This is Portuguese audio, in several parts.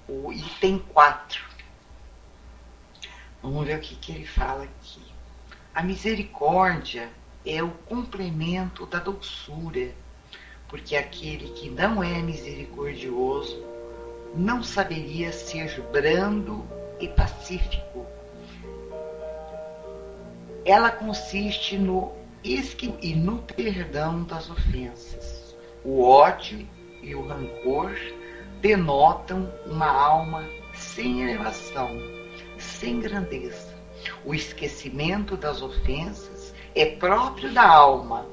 o item 4. Vamos ver o que ele fala aqui. A misericórdia é o complemento da doçura, porque aquele que não é misericordioso não saberia ser brando e pacífico. Ela consiste no esquema e no perdão das ofensas. O ódio e o rancor denotam uma alma sem elevação, sem grandeza. O esquecimento das ofensas é próprio da alma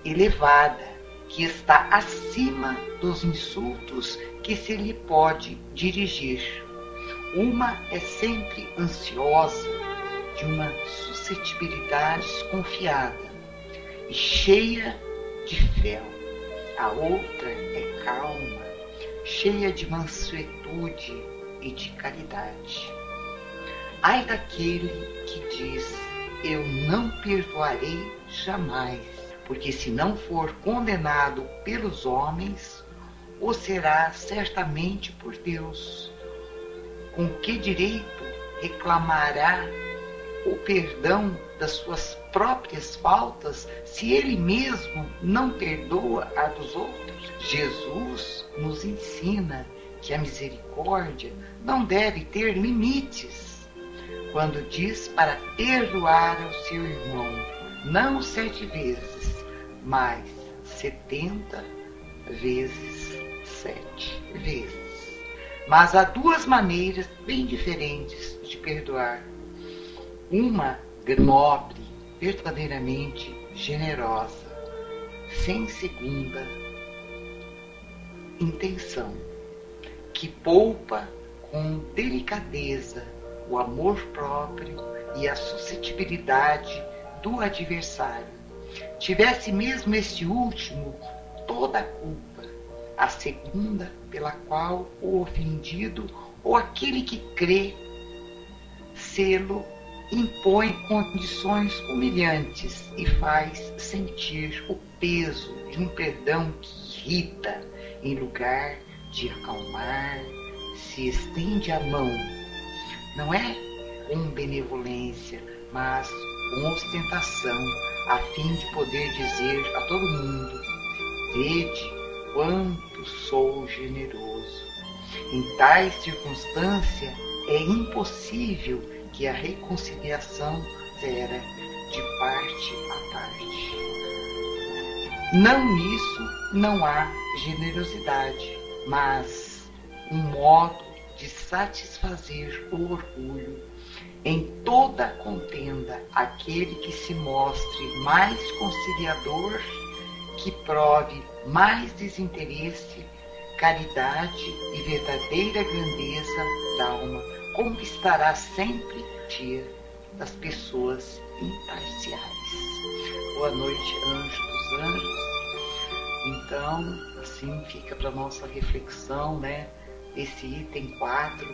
elevada, que está acima dos insultos que se lhe pode dirigir. Uma é sempre ansiosa, de uma suscetibilidade desconfiada e cheia de fel. A outra é calma, cheia de mansuetude e de caridade. Ai daquele que diz: eu não perdoarei jamais, porque se não for condenado pelos homens, o será certamente por Deus. Com que direito reclamará o perdão das suas próprias faltas se ele mesmo não perdoa a dos outros? Jesus nos ensina que a misericórdia não deve ter limites, quando diz para perdoar ao seu irmão, não 7 vezes, mas 70 vezes 7 vezes. Mas há 2 maneiras bem diferentes de perdoar. Uma nobre, verdadeiramente generosa, sem segunda intenção, que poupa com delicadeza o amor próprio e a suscetibilidade do adversário. Tivesse mesmo este último toda a culpa, a segunda pela qual o ofendido ou aquele que crê sê-lo impõe condições humilhantes e faz sentir o peso de um perdão que irrita, em lugar de acalmar, se estende a mão, não é com benevolência, mas com ostentação, a fim de poder dizer a todo mundo: vede quanto sou generoso. Em tais circunstância é impossível que a reconciliação era de parte a parte. Não nisso não há generosidade, mas um modo de satisfazer o orgulho. Em toda contenda, aquele que se mostre mais conciliador, que prove mais desinteresse, caridade e verdadeira grandeza da alma, conquistará sempre o dia das pessoas imparciais. Boa noite, anjo dos anjos. Então, assim fica para nossa reflexão, né? Esse item 4,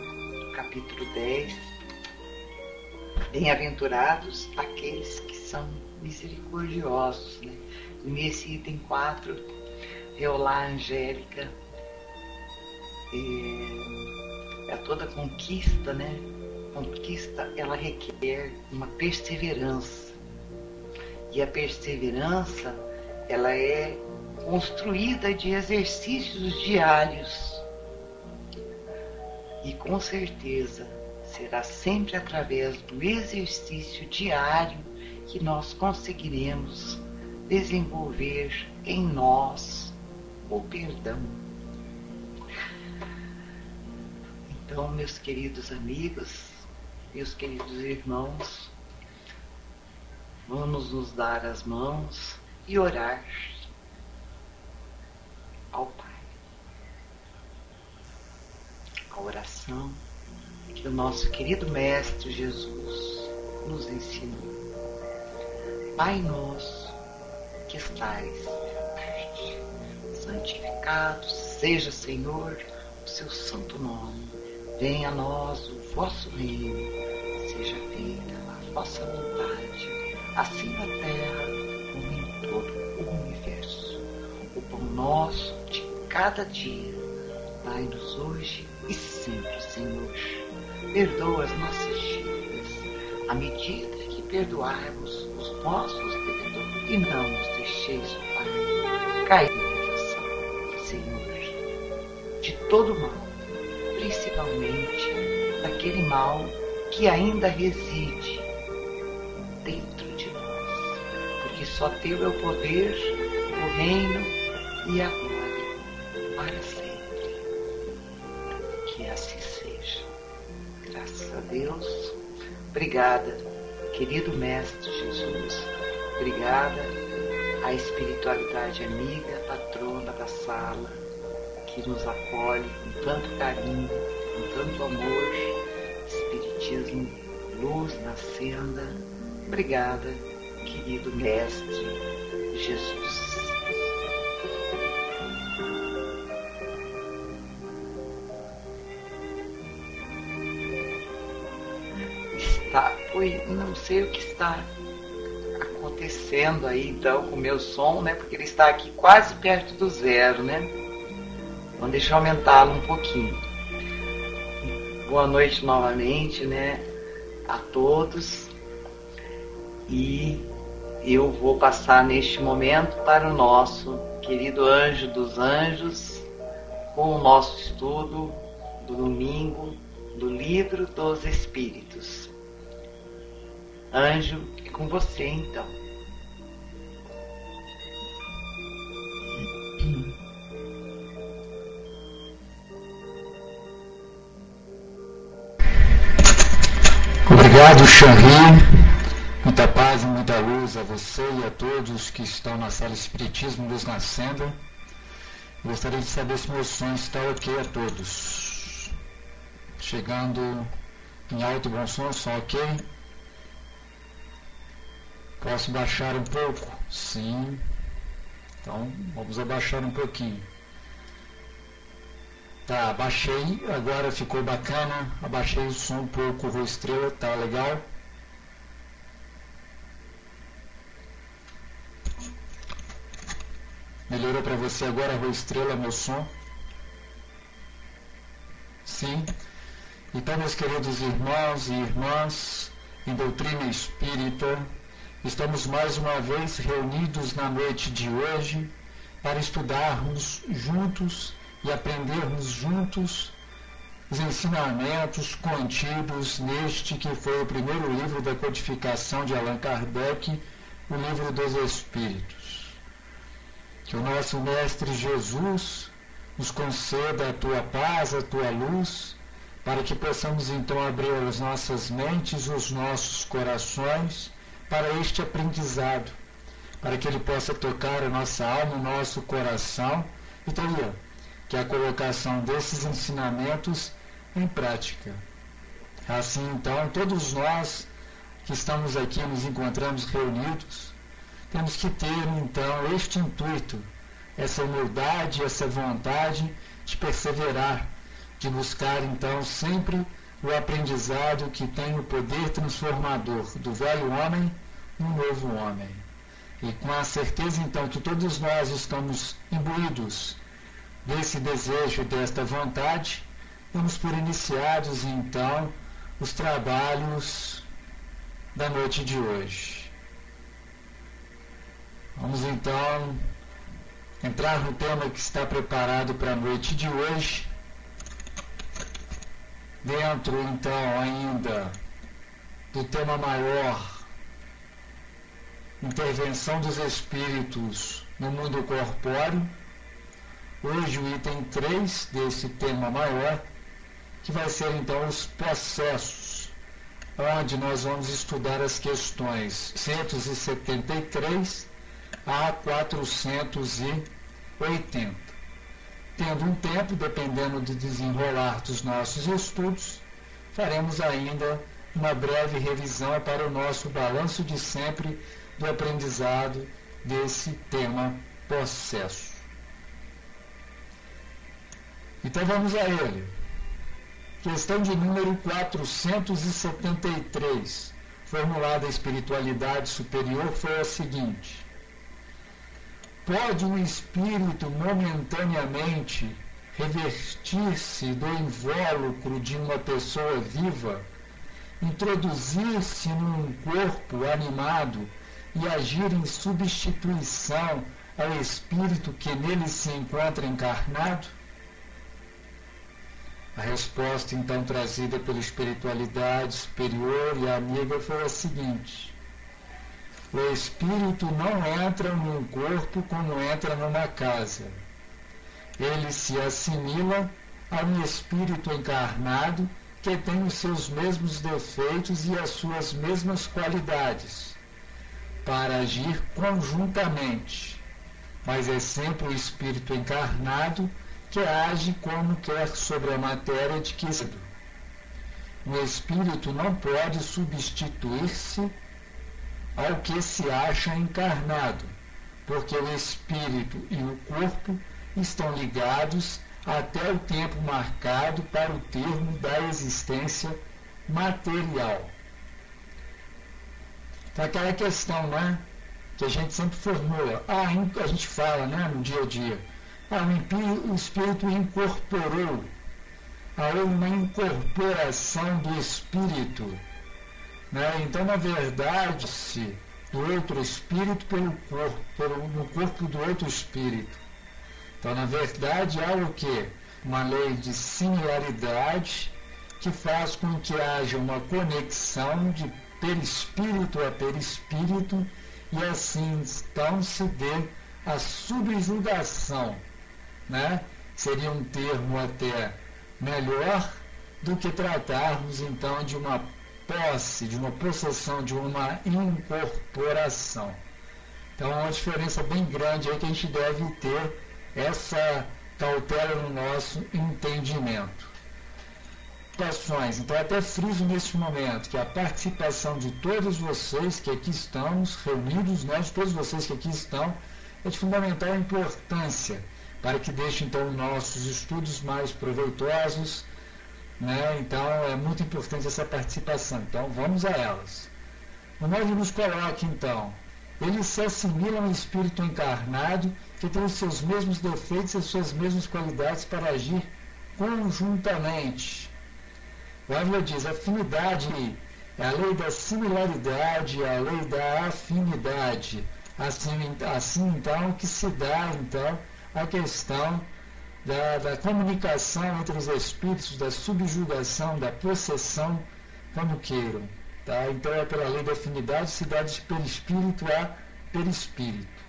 capítulo 10. Bem-aventurados aqueles que são misericordiosos, né? E nesse item 4, Eolá Angélica, é toda conquista, né? Conquista, ela requer uma perseverança. E a perseverança, ela é construída de exercícios diários. E com certeza será sempre através do exercício diário que nós conseguiremos desenvolver em nós o perdão. Então, meus queridos amigos, meus queridos irmãos, vamos nos dar as mãos e orar ao Pai. A oração que o nosso querido Mestre Jesus nos ensinou. Pai nosso, que estais na parte, santificado seja, Senhor, o seu santo nome. Venha a nós o vosso reino, seja feita a vossa vontade, assim na terra como em todo o universo. O pão nosso de cada dia dai-nos hoje e sempre, Senhor. Perdoa as nossas dívidas, à medida que perdoarmos os nossos devedores, e não nos deixeis, ó Pai, cair na tentação, Senhor, de todo mal, principalmente daquele mal que ainda reside dentro de nós, porque só teu é o poder, o reino e a glória para sempre. Que assim seja. Graças a Deus. Obrigada, querido Mestre Jesus. Obrigada à espiritualidade amiga, patrona da sala, que nos acolhe com tanto carinho, com tanto amor. Espiritismo, luz na senda. Obrigada, querido Mestre Jesus. Não sei o que está acontecendo aí então com o meu som, né? Porque ele está aqui quase perto do zero, né? Então deixa eu aumentá-lo um pouquinho. Boa noite novamente, né? A todos. E eu vou passar neste momento para o nosso querido Anjo dos Anjos, com o nosso estudo do domingo do Livro dos Espíritos. Anjo, é com você então. Obrigado, Xanri. Muita paz e muita luz a você e a todos que estão na sala Espiritismo Luz na Senda. Gostaria de saber se meu som está ok a todos. Chegando em alto e bom som ok? Posso baixar um pouco? Sim. Então, vamos abaixar um pouquinho. Tá, abaixei, agora ficou bacana. Abaixei o som um pouco, Rua Estrela, tá legal? Melhorou para você agora, Rua Estrela, meu som? Sim. Então, meus queridos irmãos e irmãs, em doutrina espírita, estamos mais uma vez reunidos na noite de hoje para estudarmos juntos e aprendermos juntos os ensinamentos contidos neste que foi o primeiro livro da codificação de Allan Kardec, o Livro dos Espíritos. Que o nosso Mestre Jesus nos conceda a tua paz, a tua luz, para que possamos então abrir as nossas mentes, os nossos corações, para este aprendizado, para que ele possa tocar a nossa alma, o nosso coração, e também que a colocação desses ensinamentos em prática. Assim, então, todos nós que estamos aqui, nos encontramos reunidos, temos que ter, então, este intuito, essa humildade, essa vontade de perseverar, de buscar, então, sempre o aprendizado que tem o poder transformador do velho homem no novo homem. E com a certeza, então, que todos nós estamos imbuídos desse desejo, desta vontade, damos por iniciados, então, os trabalhos da noite de hoje. Vamos, então, entrar no tema que está preparado para a noite de hoje, dentro, então, ainda do tema maior, intervenção dos espíritos no mundo corpóreo. Hoje o item 3 desse tema maior, que vai ser então os processos, onde nós vamos estudar as questões 173 a 480. Tendo um tempo, dependendo do desenrolar dos nossos estudos, faremos ainda uma breve revisão para o nosso balanço de sempre do aprendizado desse tema processo. Então vamos a ele. Questão de número 473, formulada a espiritualidade superior, foi a seguinte: pode um espírito momentaneamente revestir-se do invólucro de uma pessoa viva, introduzir-se num corpo animado e agir em substituição ao espírito que nele se encontra encarnado? A resposta então trazida pela espiritualidade superior e amiga foi a seguinte: o espírito não entra num corpo como entra numa casa. Ele se assimila a um espírito encarnado que tem os seus mesmos defeitos e as suas mesmas qualidades, para agir conjuntamente, mas é sempre o espírito encarnado que age como quer sobre a matéria de que se. O espírito não pode substituir-se ao que se acha encarnado, porque o espírito e o corpo estão ligados até o tempo marcado para o termo da existência material. Então, aquela questão, né, que a gente sempre formula, a gente fala, né, no dia a dia, o espírito incorporou, há uma incorporação do espírito, né? Então, na verdade, se do outro espírito no corpo do outro espírito. Então, na verdade, há o quê? Uma lei de similaridade que faz com que haja uma conexão de perispírito a perispírito e assim então se dê a subjugação, né? Seria um termo até melhor do que tratarmos então de uma posse, de uma possessão, de uma incorporação. Então, é uma diferença bem grande aí que a gente deve ter essa cautela no nosso entendimento. Então, até friso neste momento que a participação de todos vocês que aqui estamos reunidos, né, de todos vocês que aqui estão, é de fundamental importância para que deixe então nossos estudos mais proveitosos, né? Então é muito importante essa participação. Então vamos a elas. O Nove nos coloca então: ele se assimila a um espírito encarnado que tem os seus mesmos defeitos e as suas mesmas qualidades para agir conjuntamente. O Ávila diz: afinidade é a lei da similaridade, é a lei da afinidade. Assim então que se dá então a questão da comunicação entre os espíritos, da subjugação, da possessão, como queiram. Tá? Então é pela lei da afinidade, se dá de perispírito a perispírito.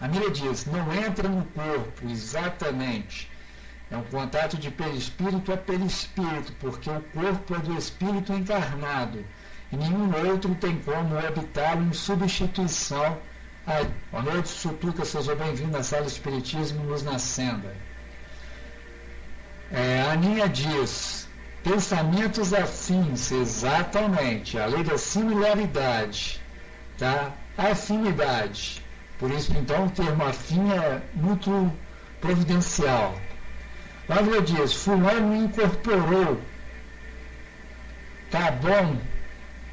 A Mira diz: não entra no corpo, exatamente. É um contato de perispírito a perispírito, porque o corpo é do espírito encarnado, e nenhum outro tem como habitá-lo em substituição. Boa noite, Sutuca, seja bem-vindo à Sala do Espiritismo, Luz na Senda. A Aninha diz: pensamentos afins, exatamente, a lei da similaridade, tá? Afinidade. Por isso, então, o termo afim é muito providencial. Ávila diz: fulano incorporou. Tá bom,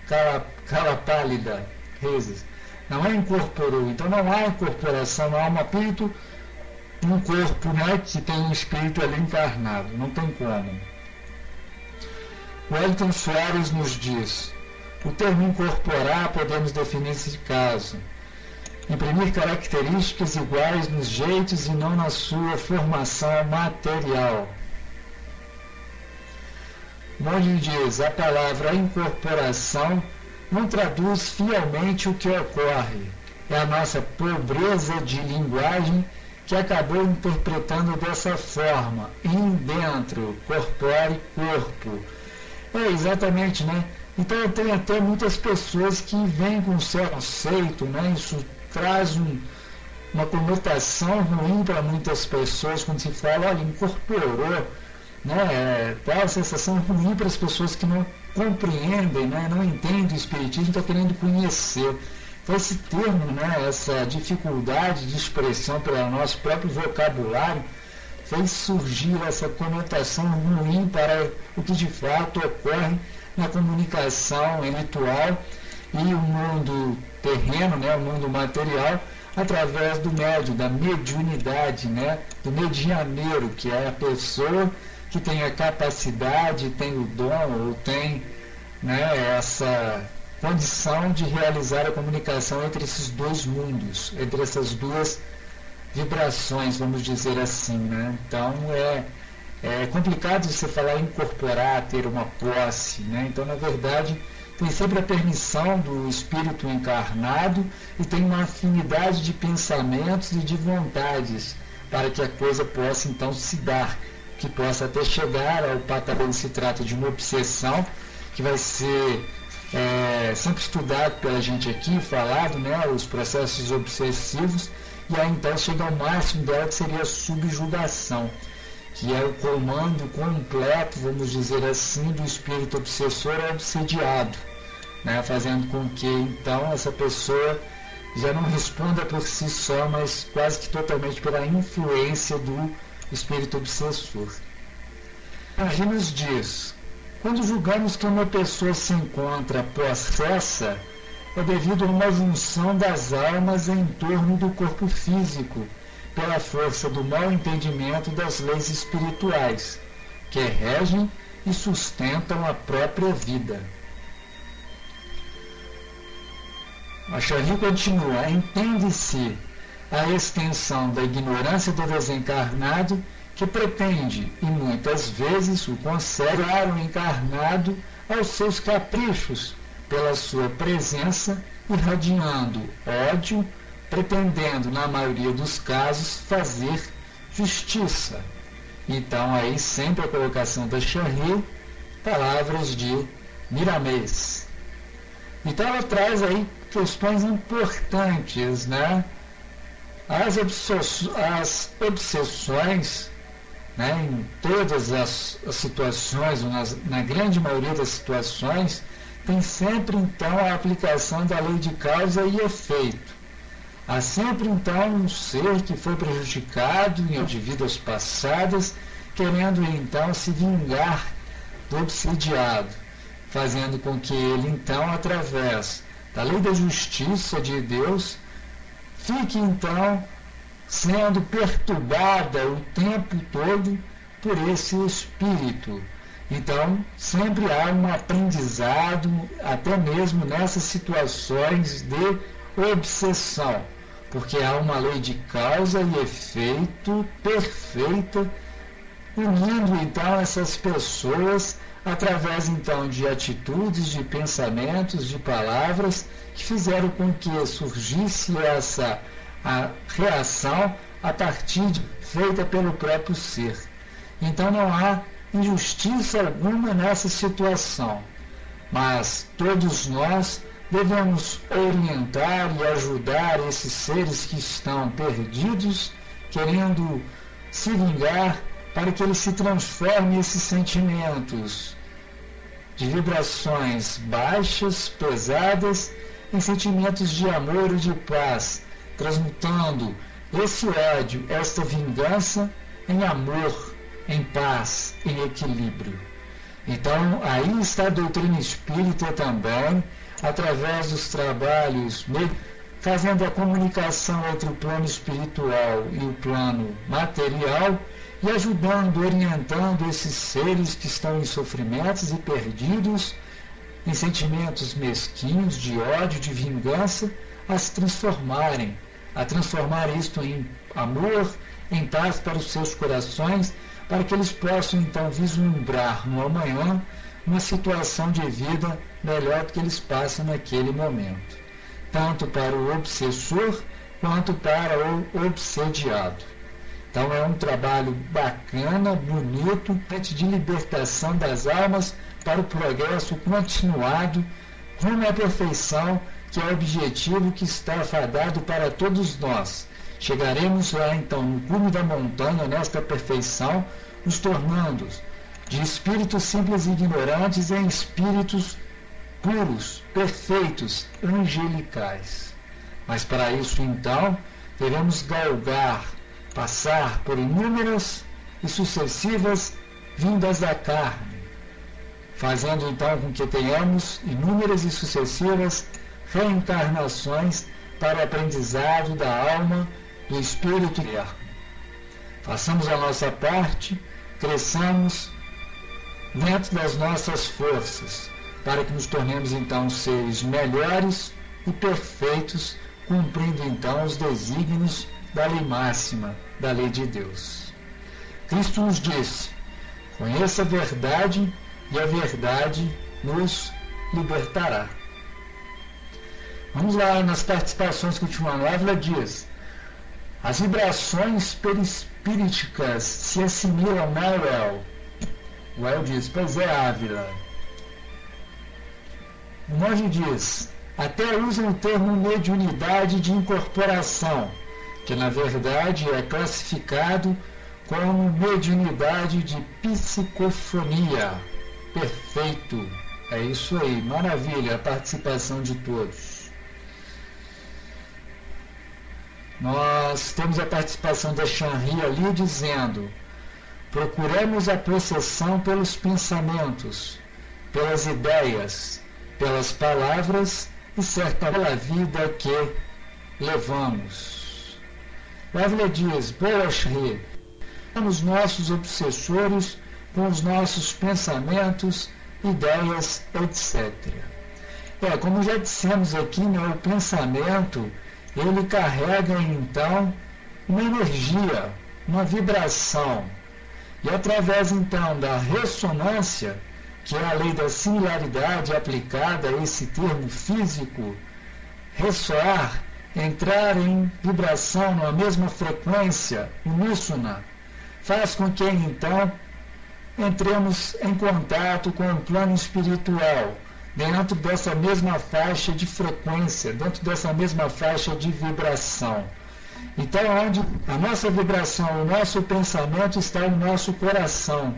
cara pálida, rezes. Não é incorporou, então não há incorporação, não há um corpo, né, que tem um espírito ali encarnado, não tem como. O Wellington Soares nos diz: o termo incorporar podemos definir esse caso: imprimir características iguais nos jeitos e não na sua formação material. Monge diz: a palavra incorporação não traduz fielmente o que ocorre. É a nossa pobreza de linguagem que acabou interpretando dessa forma: in dentro, corpore, corpo. Exatamente, né? Então tem até muitas pessoas que vêm com o seu conceito, né? Isso traz uma conotação ruim para muitas pessoas quando se fala: olha, incorporou, né? Dá uma sensação ruim para as pessoas que não compreendem, né? Não entendem o espiritismo, estão querendo conhecer. Então esse termo, né? Essa dificuldade de expressão pelo nosso próprio vocabulário fez surgir essa conotação ruim para o que de fato ocorre na comunicação ritual e o mundo terreno, né? O mundo material, através do médium, da mediunidade, né? Do medianeiro, que é a pessoa que tem a capacidade, tem o dom ou tem, né, essa condição de realizar a comunicação entre esses dois mundos, entre essas duas vibrações, vamos dizer assim, né? Então é complicado você falar em incorporar, ter uma posse, né? Então, na verdade, tem sempre a permissão do espírito encarnado e tem uma afinidade de pensamentos e de vontades para que a coisa possa então se dar, que possa até chegar ao patamar. Se trata de uma obsessão que vai ser sempre estudado pela gente aqui, falado, né, os processos obsessivos, e aí então chega ao máximo dela, que seria a subjugação, que é o comando completo, vamos dizer assim, do espírito obsessor obsediado, né, fazendo com que então essa pessoa já não responda por si só, mas quase que totalmente pela influência do espírito obsessor. Aí nos diz: quando julgamos que uma pessoa se encontra possessa, é devido a uma junção das almas em torno do corpo físico, pela força do mau entendimento das leis espirituais, que regem e sustentam a própria vida. A Charri continua: entende-se a extensão da ignorância do desencarnado, que pretende, e muitas vezes o consegue, o encarnado aos seus caprichos, pela sua presença, irradiando ódio, pretendendo, na maioria dos casos, fazer justiça. Então, aí sempre a colocação da Charri, palavras de Miramês. Então, ela traz aí questões importantes, né? As obsessões, né, em todas as situações, ou na grande maioria das situações, tem sempre então a aplicação da lei de causa e efeito. Há sempre então um ser que foi prejudicado de vidas passadas, querendo então se vingar do obsediado, fazendo com que ele então, através da lei da justiça de Deus, fique então sendo perturbada o tempo todo por esse espírito. Então, sempre há um aprendizado, até mesmo nessas situações de obsessão, porque há uma lei de causa e efeito perfeita, unindo então essas pessoas através então de atitudes, de pensamentos, de palavras, que fizeram com que surgisse a reação a partir feita pelo próprio ser. Então não há injustiça alguma nessa situação, mas todos nós devemos orientar e ajudar esses seres que estão perdidos, querendo se vingar, para que eles se transformem esses sentimentos de vibrações baixas, pesadas, em sentimentos de amor e de paz, transmutando esse ódio, esta vingança, em amor, em paz, em equilíbrio. Então, aí está a doutrina espírita também, através dos trabalhos, fazendo a comunicação entre o plano espiritual e o plano material, e ajudando, orientando esses seres que estão em sofrimentos e perdidos, em sentimentos mesquinhos, de ódio, de vingança, a se transformarem, a transformar isto em amor, em paz para os seus corações, para que eles possam então vislumbrar no amanhã uma situação de vida melhor do que eles passam naquele momento, tanto para o obsessor quanto para o obsediado. Então é um trabalho bacana, bonito, de libertação das almas para o progresso continuado rumo à perfeição, que é o objetivo que está fadado para todos nós. Chegaremos lá então no cume da montanha, nesta perfeição, nos tornando de espíritos simples e ignorantes em espíritos puros, perfeitos, angelicais. Mas para isso então devemos galgar, passar por inúmeras e sucessivas vindas da carne, fazendo então com que tenhamos inúmeras e sucessivas reencarnações para o aprendizado da alma, do espírito eterno. Façamos a nossa parte, cresçamos dentro das nossas forças, para que nos tornemos então seres melhores e perfeitos, cumprindo então os desígnios da lei máxima, da lei de Deus. Cristo nos disse: conheça a verdade e a verdade nos libertará. Vamos lá nas participações que o Ultimano Ávila diz: as vibrações perispíriticas se assimilam a Uel. O El diz: pois é, Ávila. O monge diz: até usam o termo mediunidade de incorporação, que na verdade é classificado como mediunidade de psicofonia. Perfeito, é isso aí, maravilha, a participação de todos. Nós temos a participação da Chanri ali dizendo: procuramos a possessão pelos pensamentos, pelas ideias, pelas palavras e certa pela vida que levamos. O Ávila diz: boa, Shri, somos nossos obsessores com os nossos pensamentos, ideias, etc. Como já dissemos aqui, o pensamento, ele carrega então uma energia, uma vibração, e através então da ressonância, que é a lei da similaridade aplicada a esse termo físico, ressoar, entrar em vibração numa mesma frequência uníssona, faz com que então entremos em contato com o plano espiritual, dentro dessa mesma faixa de frequência, dentro dessa mesma faixa de vibração. Então, onde a nossa vibração, o nosso pensamento está no nosso coração,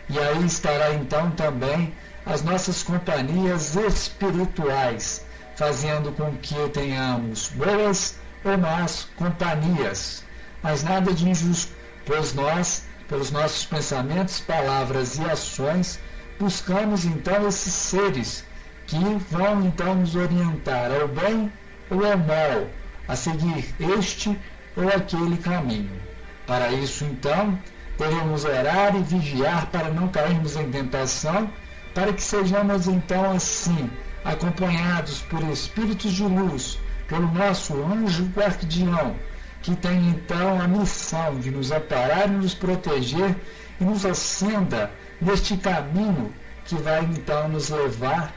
e aí estará então também as nossas companhias espirituais, fazendo com que tenhamos boas ou más companhias, mas nada de injusto, pois nós, pelos nossos pensamentos, palavras e ações, buscamos então esses seres que vão então nos orientar ao bem ou ao mal, a seguir este ou aquele caminho. Para isso então, devemos orar e vigiar para não cairmos em tentação, para que sejamos então assim, acompanhados por espíritos de luz, pelo nosso anjo guardião, que tem então a missão de nos amparar e nos proteger e nos acenda neste caminho que vai então nos levar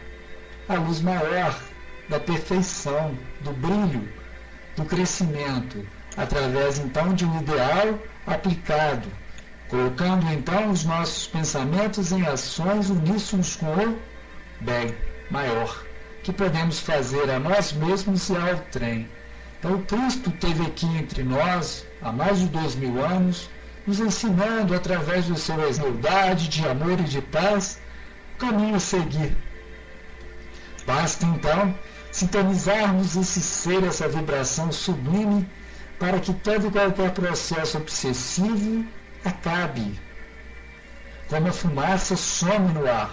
à luz maior da perfeição, do brilho, do crescimento, através então de um ideal aplicado, colocando então os nossos pensamentos em ações uníssonos com o bem maior, que podemos fazer a nós mesmos e ao trem. Então, o Cristo esteve aqui entre nós há mais de 2000 anos, nos ensinando através do seu humildade, de amor e de paz, o caminho a seguir. Basta então sintonizarmos esse ser, essa vibração sublime, para que todo e qualquer processo obsessivo acabe, como a fumaça some no ar.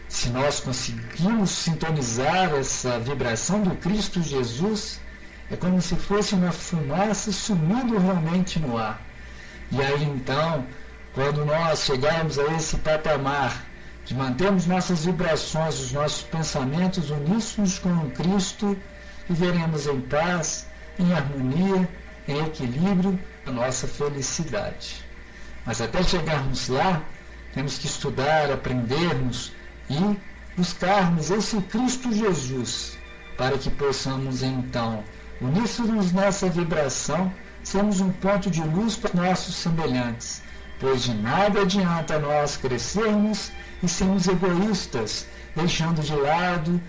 Se nós conseguimos sintonizar essa vibração do Cristo Jesus, é como se fosse uma fumaça sumindo realmente no ar. E aí então, quando nós chegarmos a esse patamar de mantermos nossas vibrações, os nossos pensamentos uníssonos com o Cristo, viveremos em paz, em harmonia, em equilíbrio, a nossa felicidade. Mas até chegarmos lá, temos que estudar, aprendermos e buscarmos esse Cristo Jesus, para que possamos então, uníssonos nessa vibração, sermos um ponto de luz para nossos semelhantes, pois de nada adianta nós crescermos e sermos egoístas, deixando de lado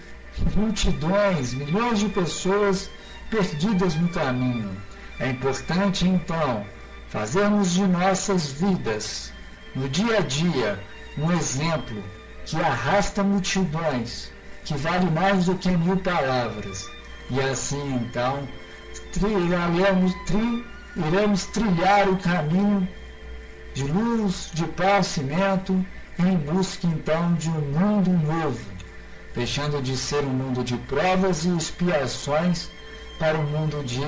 multidões, milhões de pessoas perdidas no caminho. É importante, então, fazermos de nossas vidas, no dia a dia, um exemplo que arrasta multidões, que vale mais do que 1000 palavras. E assim, então, iremos trilhar o caminho de luz, de conhecimento, em busca, então, de um mundo novo, deixando de ser um mundo de provas e expiações, para o mundo de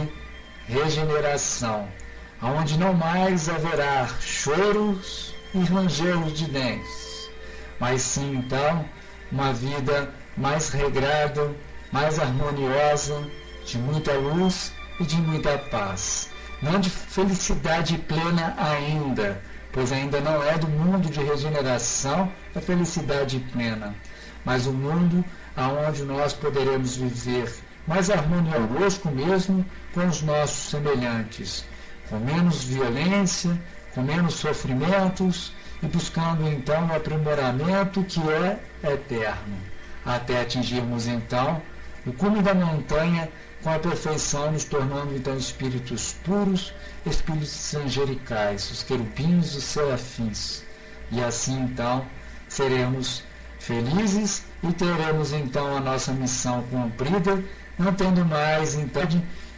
regeneração, onde não mais haverá choros e rangeiros de dentes, mas sim, então, uma vida mais regrada, mais harmoniosa, de muita luz e de muita paz. Não de felicidade plena ainda, pois ainda não é do mundo de regeneração a felicidade plena, mas o mundo onde nós poderemos viver mais harmonioso mesmo com os nossos semelhantes, com menos violência, com menos sofrimentos e buscando então o aprimoramento que é eterno, até atingirmos então o cume da montanha com a perfeição, nos tornando então espíritos puros, espíritos angelicais, os querubins e os serafins. E assim então seremos felizes e teremos então a nossa missão cumprida, não tendo mais então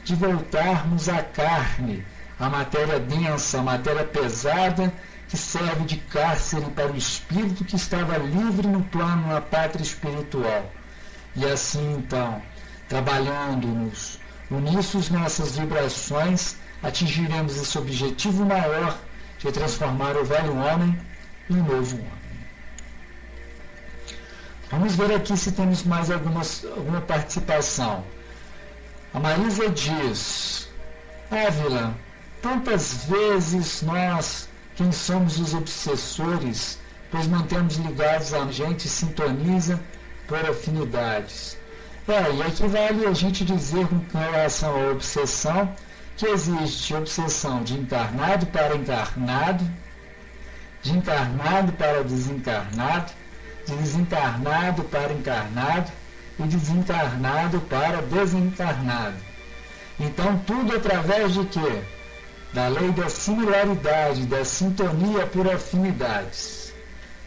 de voltarmos à carne, à matéria densa, à matéria pesada, que serve de cárcere para o espírito que estava livre no plano, na pátria espiritual. E assim então, trabalhando-nos, unissos nessas vibrações, atingiremos esse objetivo maior de transformar o velho homem em um novo homem. Vamos ver aqui se temos mais alguma participação. A Marisa diz: Ávila, tantas vezes nós, quem somos os obsessores, pois mantemos ligados a gente, sintoniza por afinidades. E aqui vale a gente dizer com relação à obsessão, que existe obsessão de encarnado para encarnado, de encarnado para desencarnado, de desencarnado para encarnado e desencarnado para desencarnado. Então tudo através de quê? Da lei da similaridade, da sintonia por afinidades.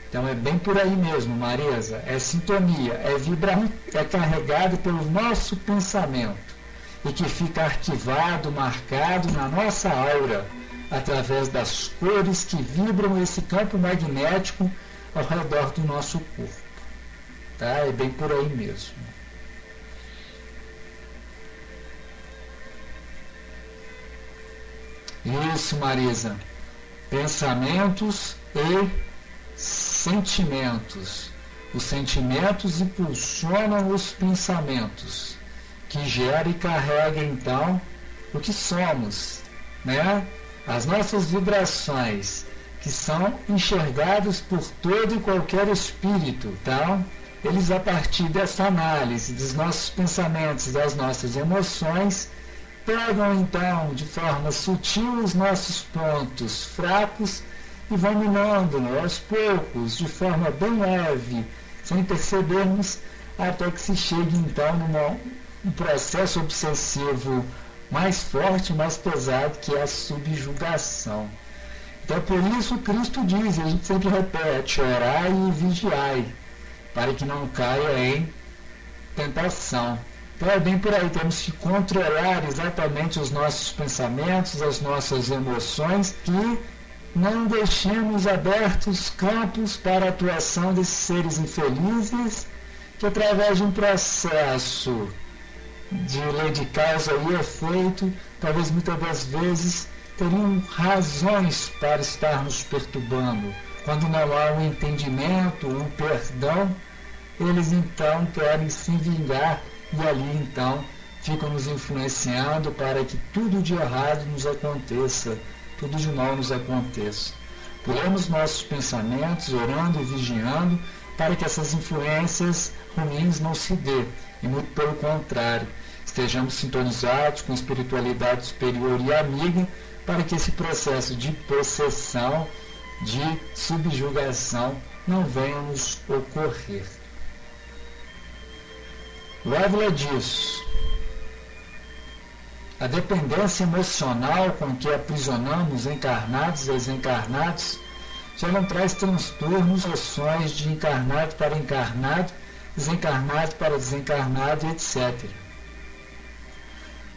Então é bem por aí mesmo, Marisa, é sintonia, é vibração, é carregado pelo nosso pensamento e que fica arquivado, marcado na nossa aura, através das cores que vibram esse campo magnético ao redor do nosso corpo. Tá? É bem por aí mesmo. Isso, Marisa. Pensamentos e sentimentos. Os sentimentos impulsionam os pensamentos, que gera e carrega então o que somos, né? As nossas vibrações, que são enxergados por todo e qualquer espírito, tá? Eles, a partir dessa análise dos nossos pensamentos, das nossas emoções, pegam então de forma sutil os nossos pontos fracos e vão minando aos poucos, de forma bem leve, sem percebermos, até que se chegue então num processo obsessivo mais forte, mais pesado, que é a subjugação. Então por isso Cristo diz, a gente sempre repete, orai e vigiai, para que não caia em tentação. Então é bem por aí, temos que controlar exatamente os nossos pensamentos, as nossas emoções, que não deixemos abertos campos para a atuação desses seres infelizes, que através de um processo de lei de causa e efeito, talvez muitas das vezes teriam razões para estar nos perturbando. Quando não há um entendimento, um perdão, eles então querem se vingar e ali então ficam nos influenciando para que tudo de errado nos aconteça, tudo de mal nos aconteça. Pulemos nossos pensamentos, orando e vigiando, para que essas influências ruins não se dê, e muito pelo contrário, estejamos sintonizados com a espiritualidade superior e amiga, para que esse processo de possessão, de subjugação, não venha nos ocorrer. O Ávila diz: a dependência emocional com que aprisionamos encarnados e desencarnados já não traz transtornos, ações de encarnado para encarnado, desencarnado para desencarnado, etc.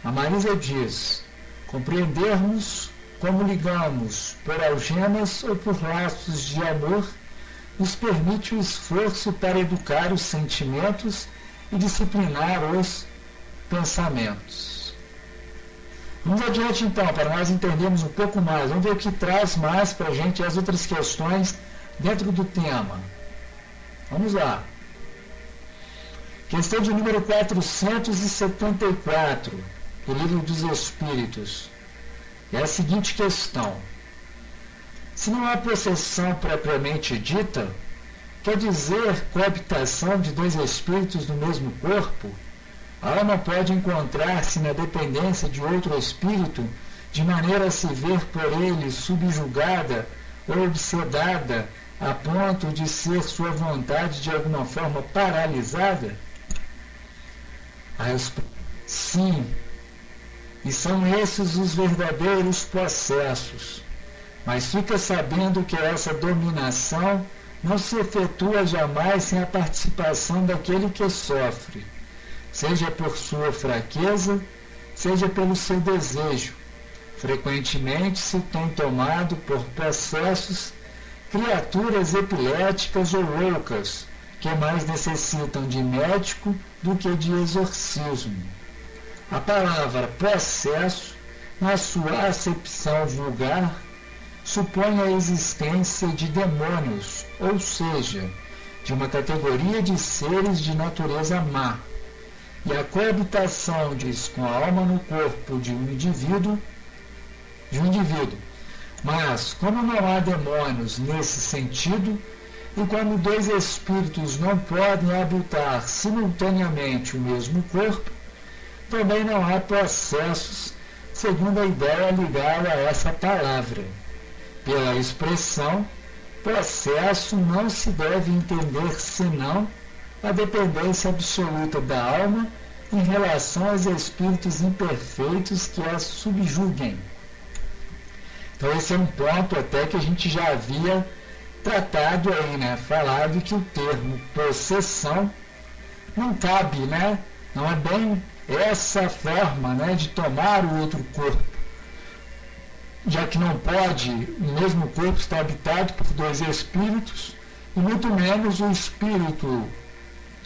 A Marisa diz: compreendermos como ligamos por algemas ou por laços de amor nos permite o esforço para educar os sentimentos e disciplinar os pensamentos. Vamos adiante então, para nós entendermos um pouco mais. Vamos ver o que traz mais para a gente as outras questões dentro do tema. Vamos lá. Questão de número 474, do Livro dos Espíritos. É a seguinte questão. Se não há possessão propriamente dita, quer dizer coabitação de dois espíritos no mesmo corpo, a alma pode encontrar-se na dependência de outro espírito, de maneira a se ver por ele subjugada ou obsedada, a ponto de ser sua vontade de alguma forma paralisada? A resposta: sim, e são esses os verdadeiros possessos. Mas fica sabendo que essa dominação não se efetua jamais sem a participação daquele que sofre, seja por sua fraqueza, seja pelo seu desejo. Frequentemente se tem tomado por possessos criaturas epiléticas ou loucas, que mais necessitam de médico do que de exorcismo. A palavra possesso, na sua acepção vulgar, supõe a existência de demônios, ou seja, de uma categoria de seres de natureza má, e a coabitação com a alma no corpo de um indivíduo. Mas, como não há demônios nesse sentido, e como dois espíritos não podem habitar simultaneamente o mesmo corpo, também não há possessos, segundo a ideia ligada a essa palavra. Pela expressão, possesso não se deve entender senão a dependência absoluta da alma em relação aos espíritos imperfeitos que a subjuguem. Então esse é um ponto até que a gente já havia tratado aí, né? Falado que o termo possessão não cabe, né? Não é bem essa forma, né, de tomar o outro corpo, já que não pode o mesmo corpo estar habitado por dois espíritos, e muito menos o espírito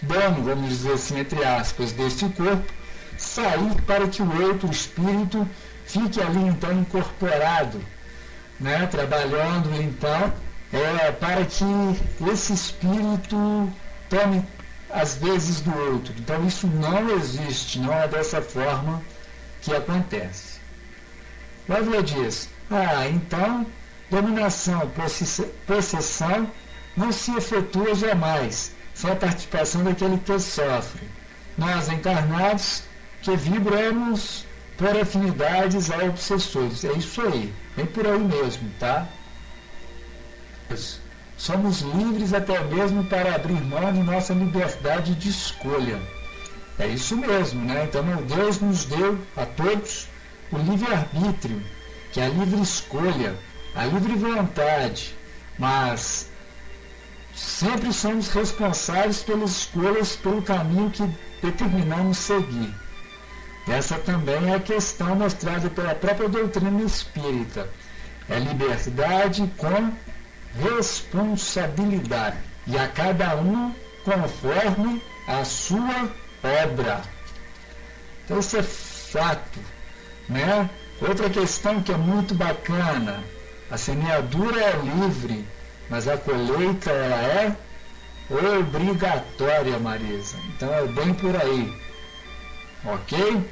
dono, vamos dizer assim, entre aspas, deste corpo, sair para que o outro espírito fique ali então incorporado, né, trabalhando então para que esse espírito tome as vezes do outro. Então isso não existe, não é dessa forma que acontece. O Ávila diz: então dominação, possessão não se efetua jamais sem a participação daquele que sofre. Nós encarnados que vibramos por afinidades a obsessores. É isso aí, bem por aí mesmo, tá? Somos livres até mesmo para abrir mão de nossa liberdade de escolha. É isso mesmo, né? Então Deus nos deu a todos o livre-arbítrio, que é a livre escolha, a livre vontade, mas sempre somos responsáveis pelas escolhas, pelo caminho que determinamos seguir. Essa também é a questão mostrada pela própria doutrina espírita. É liberdade com responsabilidade, e a cada um conforme a sua obra. Então isso é fato, né? Outra questão que é muito bacana: a semeadura é livre, mas a colheita ela é obrigatória, Marisa. Então é bem por aí, ok?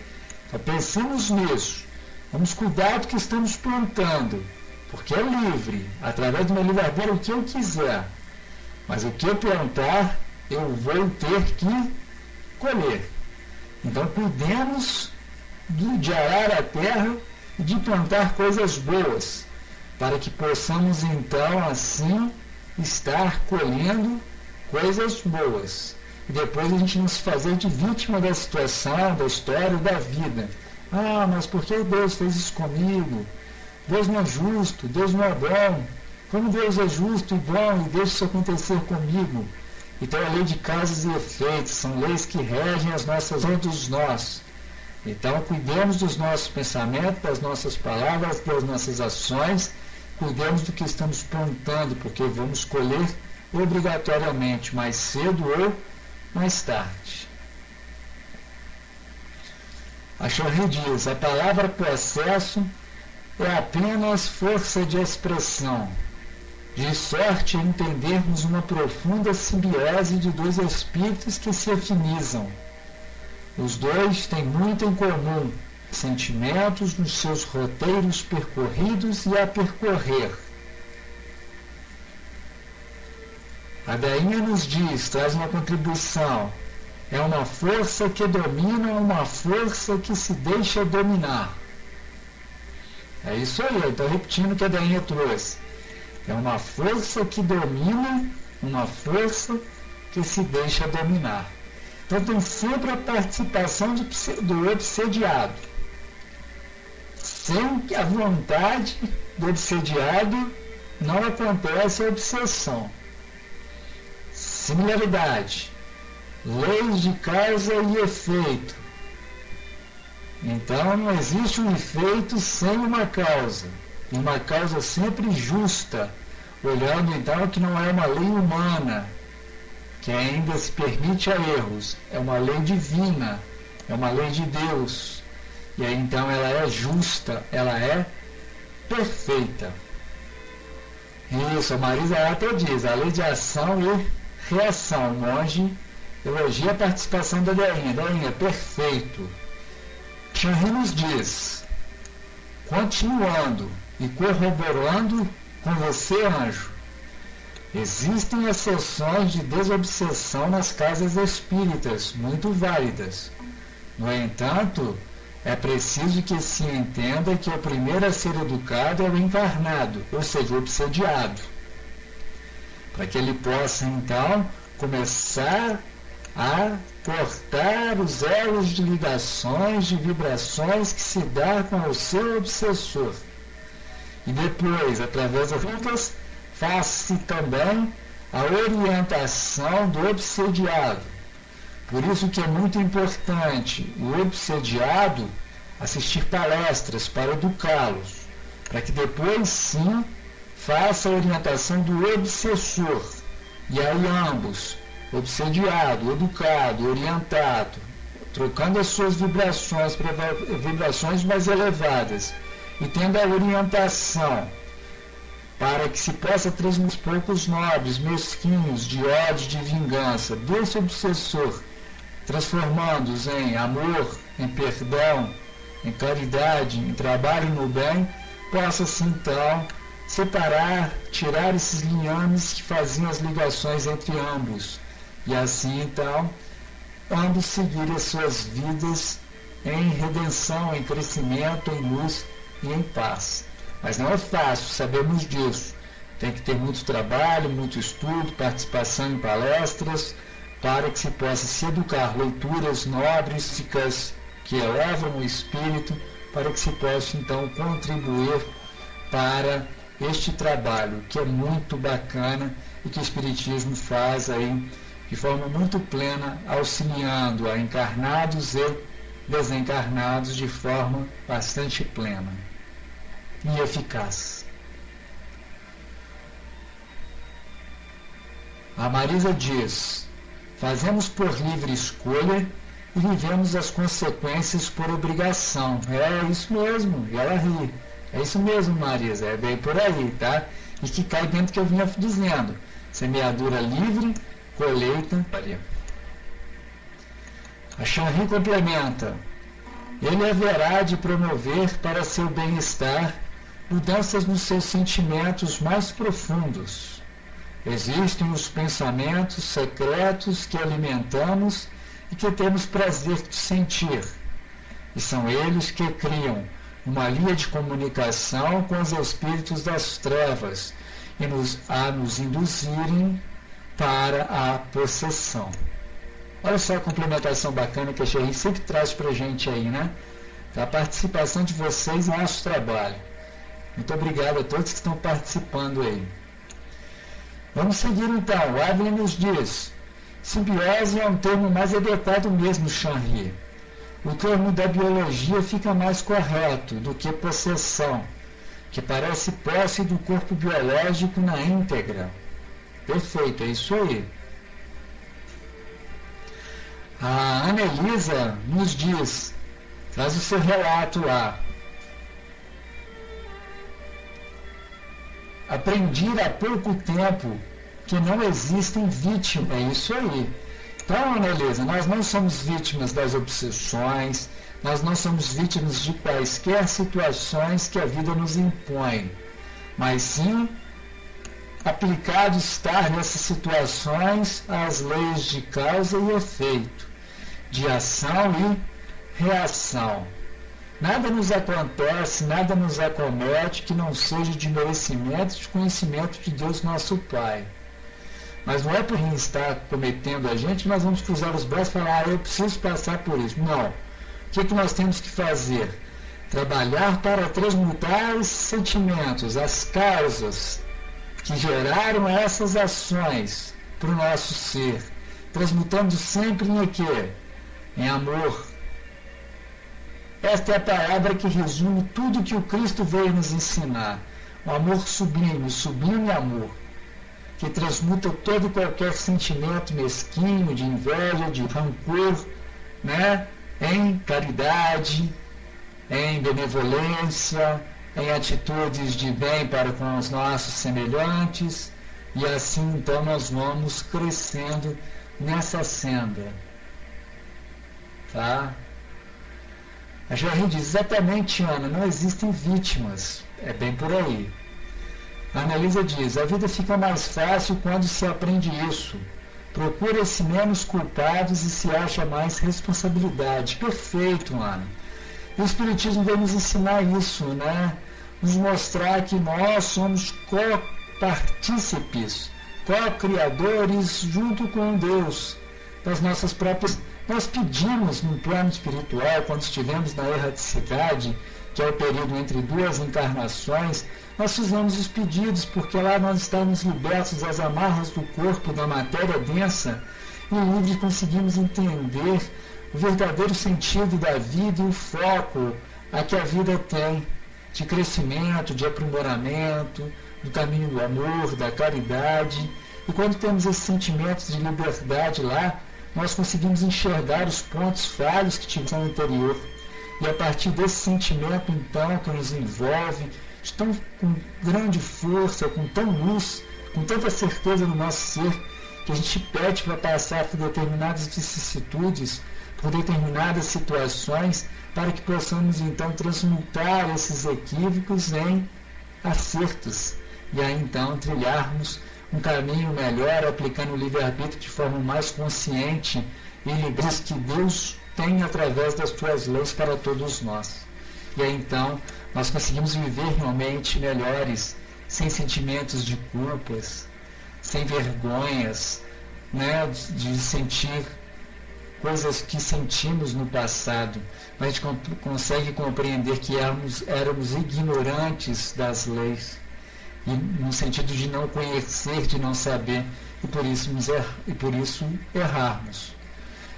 Então pensemos nisso, vamos cuidar do que estamos plantando, porque é livre, através do meu livre-arbítrio, o que eu quiser. Mas o que eu plantar, eu vou ter que colher. Então cuidemos de arar a terra e de plantar coisas boas, para que possamos então assim estar colhendo coisas boas. E depois a gente não se fazer de vítima da situação, da história, da vida. Mas por que Deus fez isso comigo? Deus não é justo, Deus não é bom. Como Deus é justo e bom e deixa isso acontecer comigo? Então a lei de causas e efeitos são leis que regem as nossas todos nós. Então cuidemos dos nossos pensamentos, das nossas palavras, das nossas ações, cuidemos do que estamos plantando, porque vamos colher obrigatoriamente, mais cedo ou mais tarde. A Shorri diz: a palavra processo é apenas força de expressão, de sorte a entendermos uma profunda simbiose de dois espíritos que se afinizam. Os dois têm muito em comum, sentimentos nos seus roteiros percorridos e a percorrer. A Dainha nos diz, traz uma contribuição: é uma força que domina, uma força que se deixa dominar. É isso aí, eu estou repetindo o que a Dainha trouxe. É uma força que domina, uma força que se deixa dominar. Então tem sempre a participação do obsediado. Sem a vontade do obsediado não acontece a obsessão. Similaridade. Leis de causa e efeito. Então não existe um efeito sem uma causa. E uma causa sempre justa, olhando então que não é uma lei humana, que ainda se permite a erros. É uma lei divina, é uma lei de Deus. E aí então ela é justa, ela é perfeita. Isso, a Marisa até diz, a lei de ação e reação. O monge elogia a participação da Dainha. Dainha, perfeito. Shorri nos diz, continuando e corroborando com você, anjo, existem exceções de desobsessão nas casas espíritas, muito válidas. No entanto, é preciso que se entenda que o primeiro a ser educado é o encarnado, ou seja, o obsediado, para que ele possa, então, começar a cortar os elos de ligações, de vibrações que se dá com o seu obsessor. E depois, através das lutas, faz-se também a orientação do obsediado. Por isso que é muito importante o obsediado assistir palestras para educá-los, para que depois sim faça a orientação do obsessor. E aí ambos, obsediado, educado, orientado, trocando as suas vibrações para vibrações mais elevadas e tendo a orientação para que se possa transmitir poucos nobres, mesquinhos, de ódio, de vingança, desse obsessor, transformando-os em amor, em perdão, em caridade, em trabalho no bem, possa-se então separar, tirar esses linhames que faziam as ligações entre ambos. E assim então, ambos seguirem as suas vidas em redenção, em crescimento, em luz e em paz. Mas não é fácil, sabemos disso. Tem que ter muito trabalho, muito estudo, participação em palestras, para que se possa se educar, leituras nobres, que elevam o espírito, para que se possa então contribuir para este trabalho, que é muito bacana e que o Espiritismo faz aí de forma muito plena, auxiliando a encarnados e desencarnados de forma bastante plena e eficaz. A Marisa diz: fazemos por livre escolha e vivemos as consequências por obrigação. É isso mesmo, e ela ri. É isso mesmo, Marisa, é bem por aí, tá? E que cai dentro do que eu vinha dizendo. Semeadura livre, colheita. A Shorri complementa: ele haverá de promover para seu bem-estar mudanças nos seus sentimentos mais profundos. Existem os pensamentos secretos que alimentamos e que temos prazer de sentir, e são eles que criam uma linha de comunicação com os espíritos das trevas e nos induzirem para a possessão. Olha só a complementação bacana que a Shorri sempre traz para a gente aí, né? A participação de vocês no nosso trabalho. Muito obrigado a todos que estão participando aí. Vamos seguir então. O Adler nos diz: simbiose é um termo mais adequado mesmo, Shorri. O termo da biologia fica mais correto do que possessão, que parece posse do corpo biológico na íntegra. Perfeito, é isso aí. A Ana Elisa nos diz: Traz o seu relato lá. Aprendi há pouco tempo que não existem vítimas. É isso aí. Então, Anelisa, nós não somos vítimas das obsessões, nós não somos vítimas de quaisquer situações que a vida nos impõe, mas sim aplicado estar nessas situações as leis de causa e efeito, de ação e reação. Nada nos acontece, nada nos acomete que não seja de merecimento, de conhecimento de Deus nosso Pai. Mas não é por quem está cometendo a gente, nós vamos cruzar os braços e falar, eu preciso passar por isso. Não. O que nós temos que fazer? Trabalhar para transmutar os sentimentos, as causas que geraram essas ações para o nosso ser, transmutando sempre em quê? Em amor. Esta é a palavra que resume tudo que o Cristo veio nos ensinar. O amor sublime, o sublime amor, que transmuta todo e qualquer sentimento mesquinho, de inveja, de rancor, né? Em caridade, em benevolência, em atitudes de bem para com os nossos semelhantes, e assim então nós vamos crescendo nessa senda. Tá? A Jerry diz, exatamente, Ana, não existem vítimas. É bem por aí. A Annalisa diz, a vida fica mais fácil quando se aprende isso. Procura-se menos culpados e se acha mais responsabilidade. Perfeito, Ana. E o Espiritismo vai nos ensinar isso, né? Nos mostrar que nós somos co-partícipes, co-criadores junto com Deus, das nossas próprias... Nós pedimos no plano espiritual, quando estivemos na erraticidade, que é o período entre duas encarnações, nós fizemos os pedidos, porque lá nós estávamos libertos das amarras do corpo, da matéria densa, e livres conseguimos entender o verdadeiro sentido da vida e o foco a que a vida tem, de crescimento, de aprimoramento, do caminho do amor, da caridade. E quando temos esses sentimentos de liberdade lá, nós conseguimos enxergar os pontos falhos que tivemos no interior. E a partir desse sentimento, então, que nos envolve, estão com grande força, com tão luz, com tanta certeza no nosso ser, que a gente pede para passar por determinadas vicissitudes, por determinadas situações, para que possamos, então, transmutar esses equívocos em acertos. E aí, então, trilharmos um caminho melhor, aplicando o livre-arbítrio de forma mais consciente e livre que Deus tem através das suas leis para todos nós. E aí então nós conseguimos viver realmente melhores, sem sentimentos de culpas, sem vergonhas, né, de sentir coisas que sentimos no passado, mas a gente consegue compreender que éramos ignorantes das leis, e no sentido de não conhecer, de não saber, e por isso errarmos.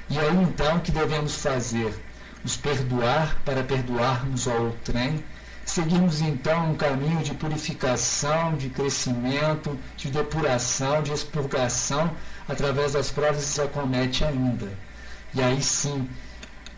E aí então o que devemos fazer? Nos perdoar para perdoarmos ao outrem, seguirmos então um caminho de purificação, de crescimento, de depuração, de expurgação, através das provas que se acomete ainda. E aí sim,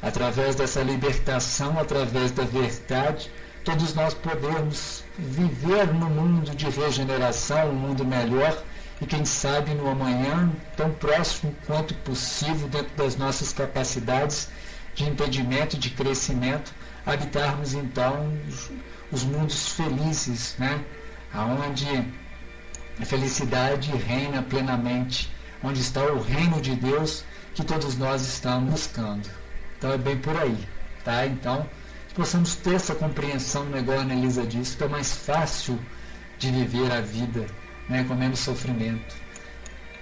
através dessa libertação, através da verdade, todos nós podemos viver no mundo de regeneração, um mundo melhor, e quem sabe no amanhã, tão próximo quanto possível, dentro das nossas capacidades de impedimento e de crescimento, habitarmos então os mundos felizes, né? Onde a felicidade reina plenamente, onde está o reino de Deus que todos nós estamos buscando. Então é bem por aí, tá? Então, se possamos ter essa compreensão, igual a Annelisa disse, fica mais fácil de viver a vida, né, com menos sofrimento.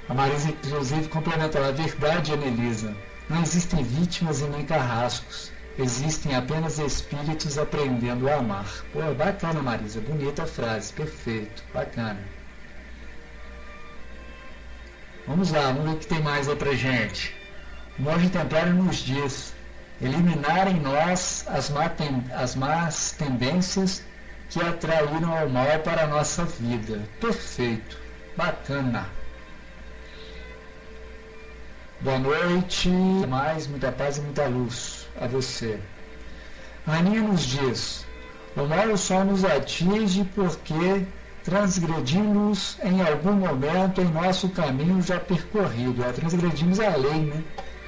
A Marisa, inclusive, complementou a verdade, Annelisa. Não existem vítimas e nem carrascos. Existem apenas espíritos aprendendo a amar. Pô, bacana, Marisa. Bonita a frase. Perfeito. Bacana. Vamos lá, vamos ver o que tem mais aí pra gente. O monge templário nos diz: eliminar em nós as más tendências que atraíram ao mal para a nossa vida. Perfeito. Bacana. Boa noite. Mais, muita paz e muita luz a você. A Aninha nos diz: o mal só nos atinge porque transgredimos em algum momento em nosso caminho já percorrido. Transgredimos a lei, né?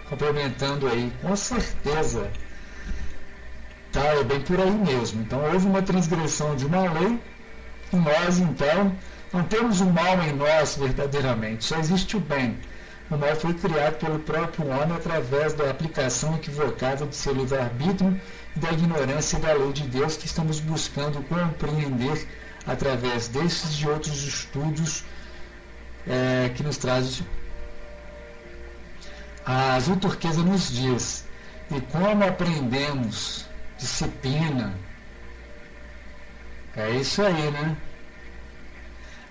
Complementando aí, com certeza. Tá, é bem por aí mesmo. Então houve uma transgressão de uma lei e nós então não temos o mal em nós verdadeiramente, só existe o bem. O mal foi criado pelo próprio homem através da aplicação equivocada de seu livre-arbítrio e da ignorância da lei de Deus que estamos buscando compreender através desses e de outros estudos que nos traz. A Azul Turquesa nos diz: e como aprendemos disciplina? É isso aí, né?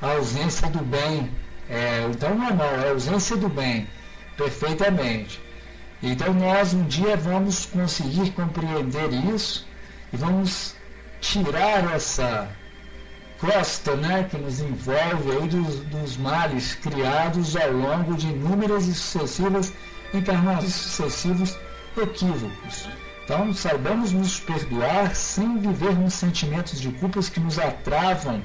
A ausência do bem. Então não é mal, é a ausência do bem. Perfeitamente. Então nós um dia vamos conseguir compreender isso e vamos tirar essa crosta, né, que nos envolve aí dos males criados ao longo de inúmeras e sucessivas encarnações, sucessivos equívocos. Então saibamos nos perdoar sem vivermos sentimentos de culpas que nos atravam,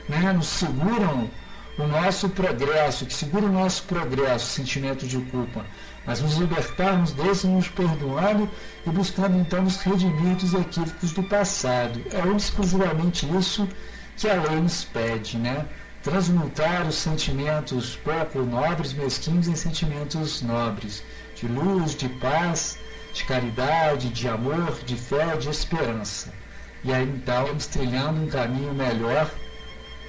né, nos seguram o nosso progresso, que segura o nosso progresso, sentimento de culpa, mas nos libertarmos desse, nos perdoando e buscando então nos redimir dos equívocos do passado. É exclusivamente isso que a lei nos pede, né? Transmutar os sentimentos pouco nobres, mesquinhos, em sentimentos nobres, de luz, de paz, de caridade, de amor, de fé, de esperança. E aí então trilhando um caminho melhor,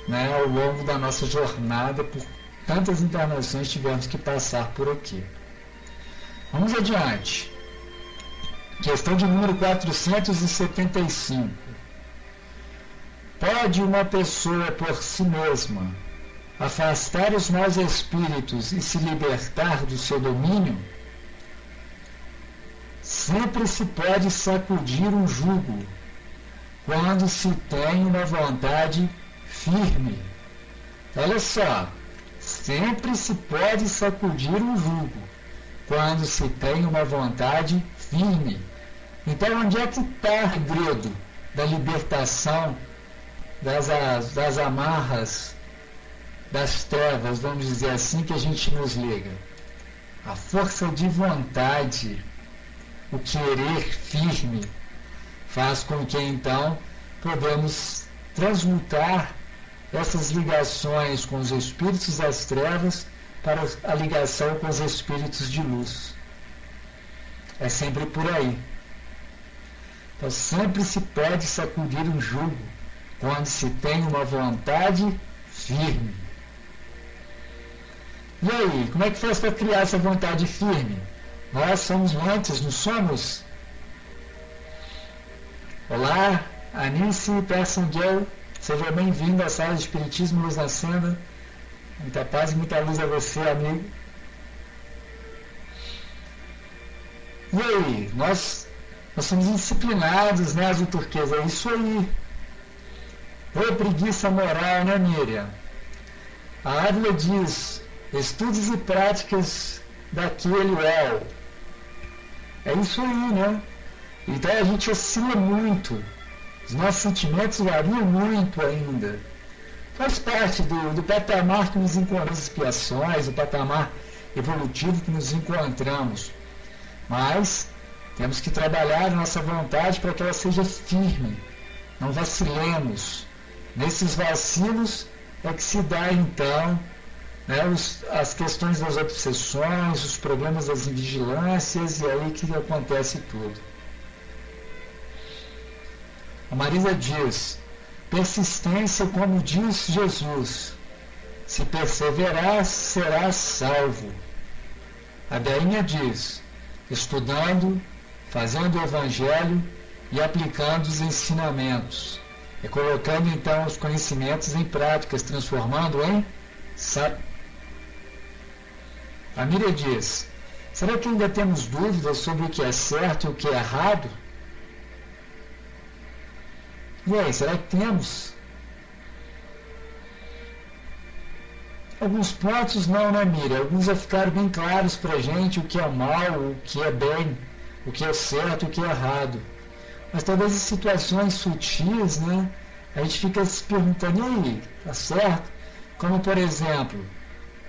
né, ao longo da nossa jornada, por tantas encarnações tivemos que passar por aqui. Vamos adiante. Questão de número 475. Pode uma pessoa por si mesma afastar os maus espíritos e se libertar do seu domínio? Sempre se pode sacudir um jugo quando se tem uma vontade firme. Olha só, sempre se pode sacudir um jugo quando se tem uma vontade firme. Então, onde é que está o segredo da libertação das amarras das trevas, vamos dizer assim, que a gente nos liga? A força de vontade, o querer firme, faz com que então podemos transmutar essas ligações com os espíritos das trevas para a ligação com os espíritos de luz. É sempre por aí. Então sempre se pode sacudir um jugo quando se tem uma vontade firme. E aí, como é que faz para criar essa vontade firme? Nós somos antes, não somos? Olá, Anice Persangel, seja bem-vindo à sala de Espiritismo Luz na Senda. Muita paz e muita luz a você, amigo. E aí, nós somos indisciplinados, né, Azul Turquesa? É isso aí. Ô preguiça moral, né, Miriam? A Ávila diz: estudos e práticas daquele UOL. É isso aí, né? Então a gente oscila muito. Os nossos sentimentos variam muito ainda. Faz parte do patamar que nos encontramos, expiações, do patamar evolutivo que nos encontramos. Mas temos que trabalhar a nossa vontade para que ela seja firme. Não vacilemos. Nesses vacilos é que se dá então, né, as questões das obsessões, os problemas das invigilâncias, e aí que acontece tudo. A Marisa diz: persistência, como diz Jesus, se perseverar, serás salvo. A Deinha diz: estudando, fazendo o Evangelho e aplicando os ensinamentos, e colocando então os conhecimentos em práticas, transformando em saber. A Miriam diz: será que ainda temos dúvidas sobre o que é certo e o que é errado? E aí, será que temos? Alguns pontos não, né, Miriam? Alguns já ficaram bem claros para a gente, o que é mal, o que é bem, o que é certo e o que é errado. Mas talvez em situações sutis, né, a gente fica se perguntando, e aí, tá certo? Como, por exemplo,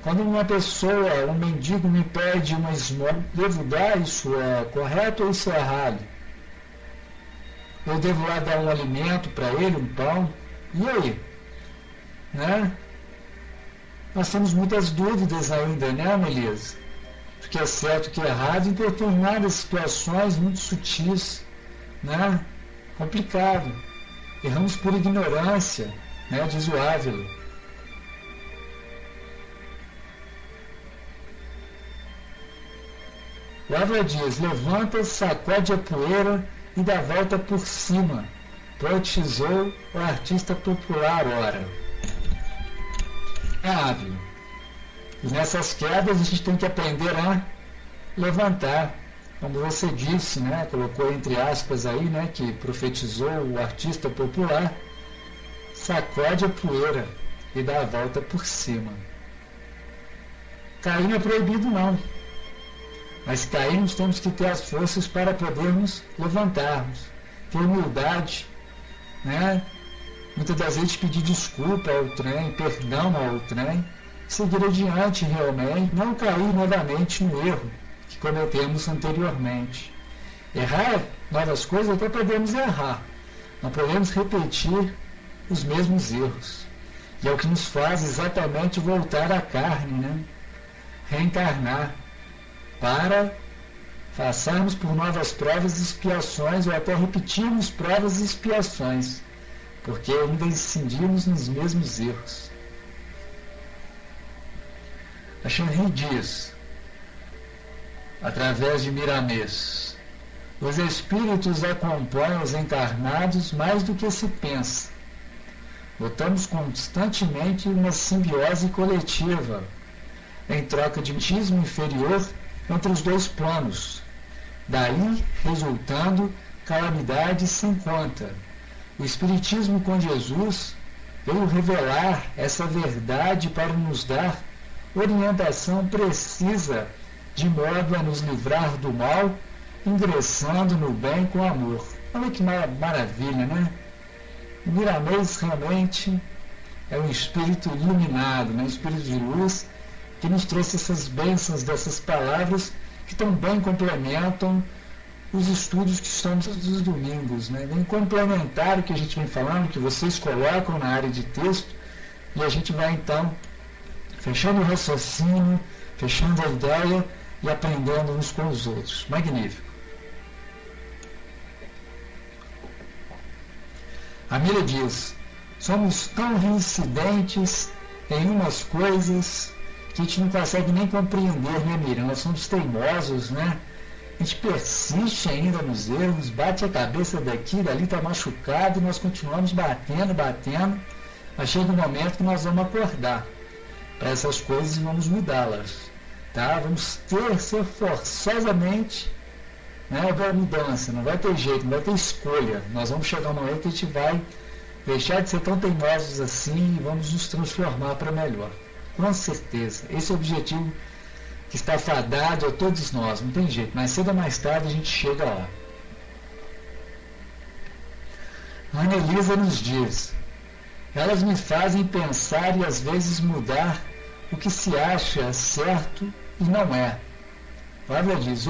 quando uma pessoa, um mendigo me pede uma esmola, devo dar, isso é correto ou isso é errado? Eu devo lá dar um alimento para ele, um pão? E aí? Né? Nós temos muitas dúvidas ainda, né, Melisa? O que é certo e o que é errado em determinadas situações muito sutis, né? Complicado. Erramos por ignorância, né? Diz o Ávila. O Ávila diz: levanta, sacode a poeira e dá volta por cima. Poetizou o artista popular, ora. É Ávila. E nessas quedas a gente tem que aprender a levantar. Como você disse, né, colocou entre aspas aí, né, que profetizou o artista popular, sacode a poeira e dá a volta por cima. Cair não é proibido não, mas cair nós temos que ter as forças para podermos levantarmos, ter humildade, né, muitas das vezes pedir desculpa ao trem, perdão ao trem, seguir adiante realmente, não cair novamente no erro que cometemos anteriormente. Errar novas coisas até podemos errar, não podemos repetir os mesmos erros. E é o que nos faz exatamente voltar à carne, né? Reencarnar, para passarmos por novas provas e expiações, ou até repetirmos provas e expiações, porque ainda incidimos nos mesmos erros. A Chanri diz, através de Miramês: os espíritos acompanham os encarnados mais do que se pensa. Notamos constantemente uma simbiose coletiva, em troca de mimetismo inferior entre os dois planos, daí resultando calamidades sem conta. O Espiritismo com Jesus veio revelar essa verdade para nos dar orientação precisa, de modo a nos livrar do mal, ingressando no bem com amor. Olha que maravilha, né? O Miramês realmente é um espírito iluminado, né? Um espírito de luz, que nos trouxe essas bênçãos dessas palavras que também complementam os estudos que estamos todos os domingos, né? Vem complementar o que a gente vem falando, que vocês colocam na área de texto, e a gente vai então fechando o raciocínio, fechando a ideia e aprendendo uns com os outros. Magnífico. A Mira diz: somos tão reincidentes em umas coisas que a gente não consegue nem compreender, né, Mira? Nós somos teimosos, né? A gente persiste ainda nos erros, bate a cabeça daqui, dali está machucado, e nós continuamos batendo, mas chega um momento que nós vamos acordar para essas coisas e vamos mudá-las, tá? Vamos ser forçosamente, né, a mudança, não vai ter jeito, não vai ter escolha. Nós vamos chegar um momento que a gente vai deixar de ser tão teimosos assim e vamos nos transformar para melhor, com certeza. Esse é o objetivo que está fadado a todos nós, não tem jeito, mais cedo ou mais tarde a gente chega lá. A Ana Elisa nos diz: elas me fazem pensar e às vezes mudar o que se acha certo e não é. Flávia diz: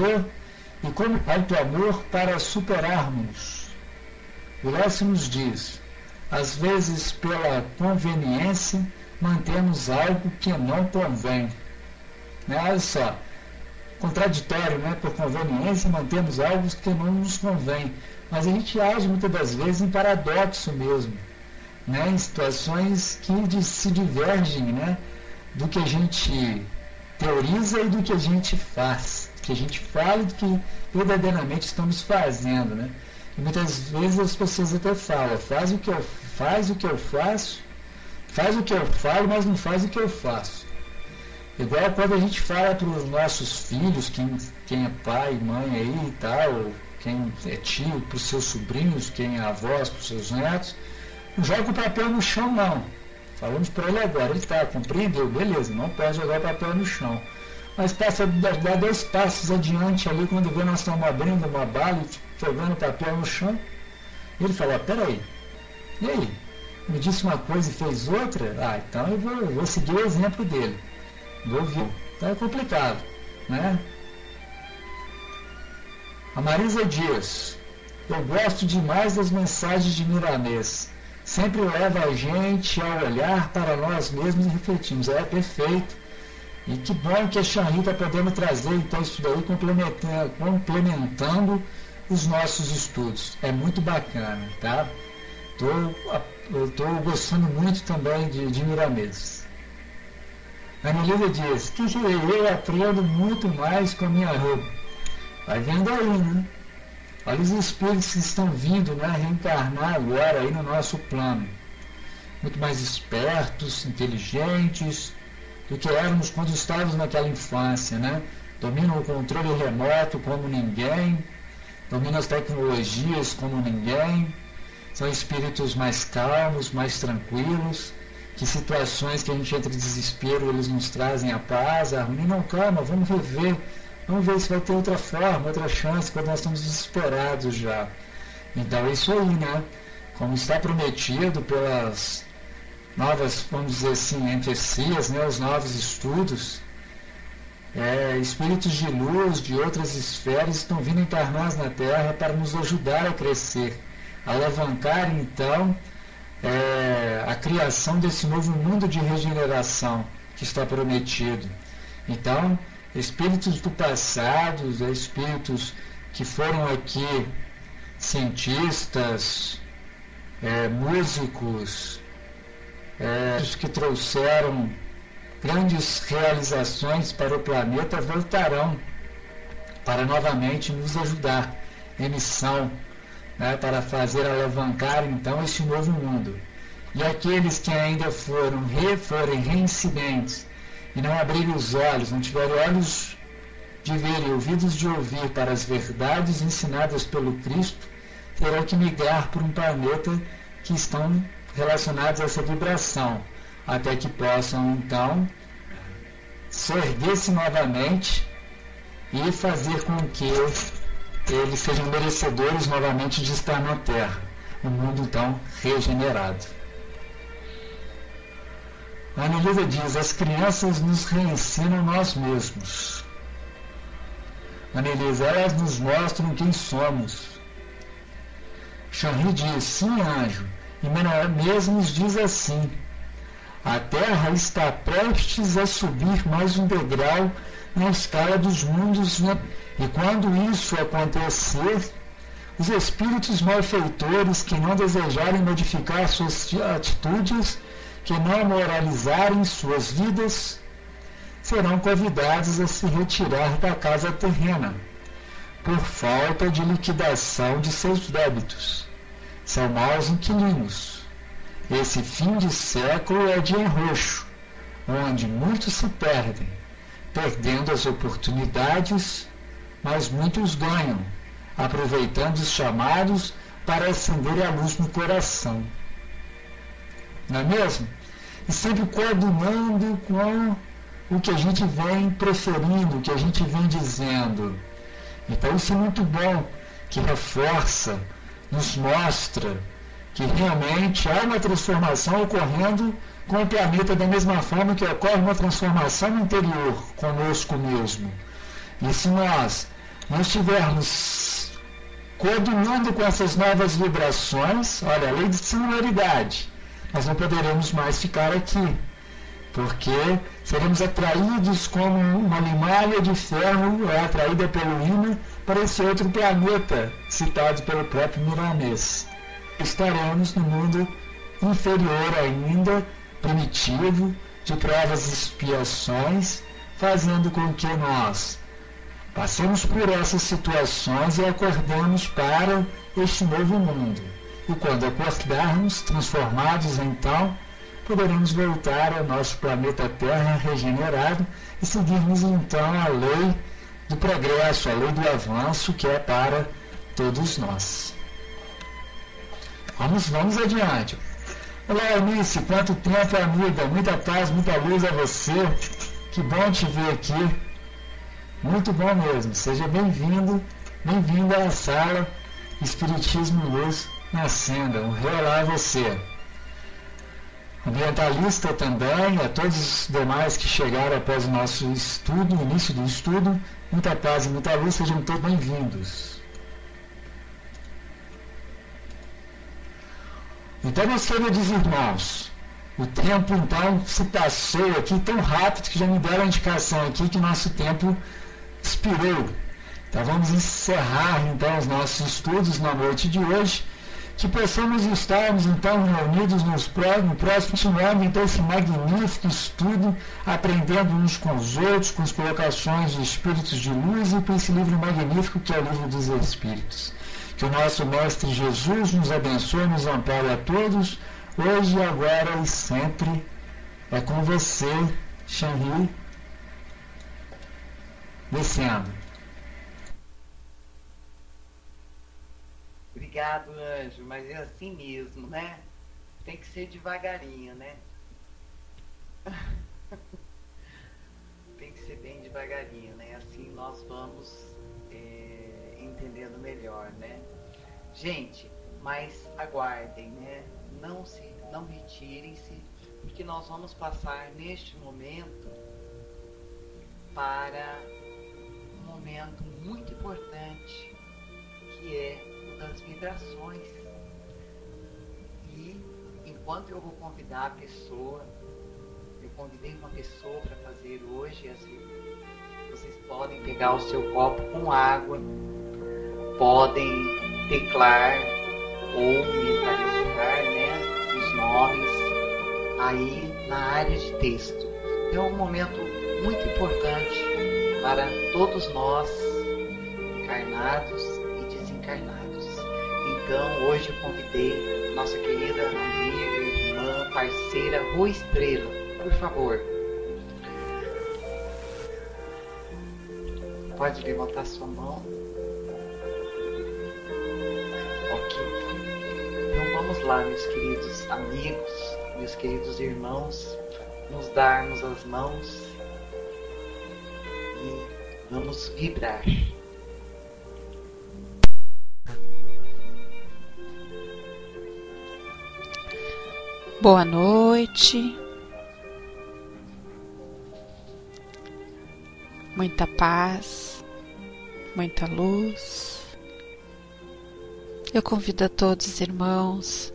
e como auto-amor para superarmos. O Lécio nos diz: às vezes pela conveniência mantemos algo que não convém. Né? Olha só, contraditório, né? Por conveniência mantemos algo que não nos convém, mas a gente age muitas das vezes em paradoxo mesmo, né? Em situações que se divergem, né? Do que a gente teoriza e do que a gente faz, do que a gente fala e do que verdadeiramente estamos fazendo, né? E muitas vezes as pessoas até falam: faz o que eu faço, faz o que eu falo, mas não faz o que eu faço. Igual quando a gente fala para os nossos filhos, quem é pai, mãe aí e tal, quem é tio, para os seus sobrinhos, quem é avós, para os seus netos, não joga o papel no chão não. Falamos para ele agora, ele está, compreendeu, beleza, não pode jogar o papel no chão. Mas passa, dá 2 passos adiante ali, quando vê nós estamos abrindo uma bala e jogando o papel no chão, Ele falou, peraí, e aí? Me disse uma coisa e fez outra? Ah, então eu vou seguir o exemplo dele. Vou ouvir. Então é complicado, né? A Marisa Dias. Eu gosto demais das mensagens de Miramês. Sempre leva a gente a olhar para nós mesmos e refletirmos. É perfeito. E que bom que a Xanri está podendo trazer então isso daí, complementando os nossos estudos. É muito bacana, tá? Eu estou gostando muito também de Miramês. A Anelida diz, que eu aprendo muito mais com a minha roupa. Vai vendo aí, né? Olha os espíritos que estão vindo, né, reencarnar agora aí no nosso plano. Muito mais espertos, inteligentes do que éramos quando estávamos naquela infância, né? Dominam o controle remoto como ninguém, dominam as tecnologias como ninguém. São espíritos mais calmos, mais tranquilos, que situações que a gente entra em desespero, eles nos trazem a paz, a harmonia. Não, calma, vamos rever, vamos ver se vai ter outra forma, outra chance, quando nós estamos desesperados já. Então é isso aí, né? Como está prometido pelas novas, vamos dizer assim, profecias, né? Os novos estudos, espíritos de luz de outras esferas estão vindo encarnar na Terra para nos ajudar a crescer, alavancar então a criação desse novo mundo de regeneração que está prometido. Então, espíritos do passado, espíritos que foram aqui cientistas, músicos, que trouxeram grandes realizações para o planeta, voltarão para novamente nos ajudar em missão, né, para fazer alavancar então este novo mundo. E aqueles que ainda forem reincidentes e não abrirem os olhos, não tiverem olhos de ver e ouvidos de ouvir para as verdades ensinadas pelo Cristo, terão que migrar por um planeta que estão relacionados a essa vibração, até que possam então se erguer-se novamente e fazer com que eles sejam merecedores novamente de estar na Terra, um mundo então regenerado. A Anelida diz, as crianças nos reensinam nós mesmos. Anelisa, elas nos mostram quem somos. Xanri diz, sim, anjo, e Manuel mesmo nos diz assim, a Terra está prestes a subir mais um degrau na escala dos mundos, e quando isso acontecer, os espíritos malfeitores que não desejarem modificar suas atitudes, que não moralizarem suas vidas, serão convidados a se retirar da casa terrena, por falta de liquidação de seus débitos. São maus inquilinos. Esse fim de século é de enroxo, onde muitos se perdem, perdendo as oportunidades, mas muitos ganham, aproveitando os chamados para acender a luz no coração. Não é mesmo? E sempre coadunando com o que a gente vem preferindo, o que a gente vem dizendo. Então isso é muito bom, que reforça, nos mostra que realmente há uma transformação ocorrendo com o planeta da mesma forma que ocorre uma transformação no interior, conosco mesmo. E se nós não estivermos coadunando com essas novas vibrações, olha, a lei de singularidade, nós não poderemos mais ficar aqui, porque seremos atraídos como uma limalha de ferro atraída pelo ímã para esse outro planeta, citado pelo próprio Miramês. Estaremos no mundo inferior ainda, primitivo, de provas e expiações, fazendo com que nós passemos por essas situações e acordemos para este novo mundo. E quando acordarmos, transformados então, poderemos voltar ao nosso planeta Terra regenerado e seguirmos então a lei do progresso, a lei do avanço, que é para todos nós. Vamos adiante. Olá, Eunice, quanto tempo, amiga, muita paz, muita luz a você, que bom te ver aqui, muito bom mesmo, seja bem-vindo, bem-vinda à sala Espiritismo Luz acenda, um relá você. Ambientalista também, a todos os demais que chegaram após o nosso estudo, o início do estudo, muita paz e muita luz, sejam todos bem-vindos. Então, meus queridos irmãos, o tempo então se passou aqui tão rápido que já me deram a indicação aqui que nosso tempo expirou. Então vamos encerrar então os nossos estudos na noite de hoje, que possamos estarmos então reunidos no próximo, continuando então esse magnífico estudo, aprendendo uns com os outros, com as colocações de espíritos de luz e com esse livro magnífico que é o Livro dos Espíritos. Que o nosso Mestre Jesus nos abençoe, nos ampare a todos, hoje, agora e sempre. É com você, Xanri, descendo. Obrigado, anjo, mas é assim mesmo, né? Tem que ser devagarinho, né? Tem que ser bem devagarinho, né? Assim nós vamos entendendo melhor, né? Gente, mas aguardem, né? Não retirem-se, porque nós vamos passar neste momento para um momento muito importante, que é das vibrações. E enquanto eu vou convidar a pessoa, eu convidei uma pessoa para fazer hoje, assim, vocês podem pegar o seu copo com água, podem teclar ou mentalizar, né, os nomes aí na área de texto. É um momento muito importante para todos nós, encarnados e desencarnados. Então, hoje eu convidei nossa querida amiga, irmã, parceira, Rua Estrela. Por favor. Pode levantar sua mão. Ok. Então vamos lá, meus queridos amigos, meus queridos irmãos, nos darmos as mãos e vamos vibrar. Boa noite, muita paz, muita luz. Eu convido a todos os irmãos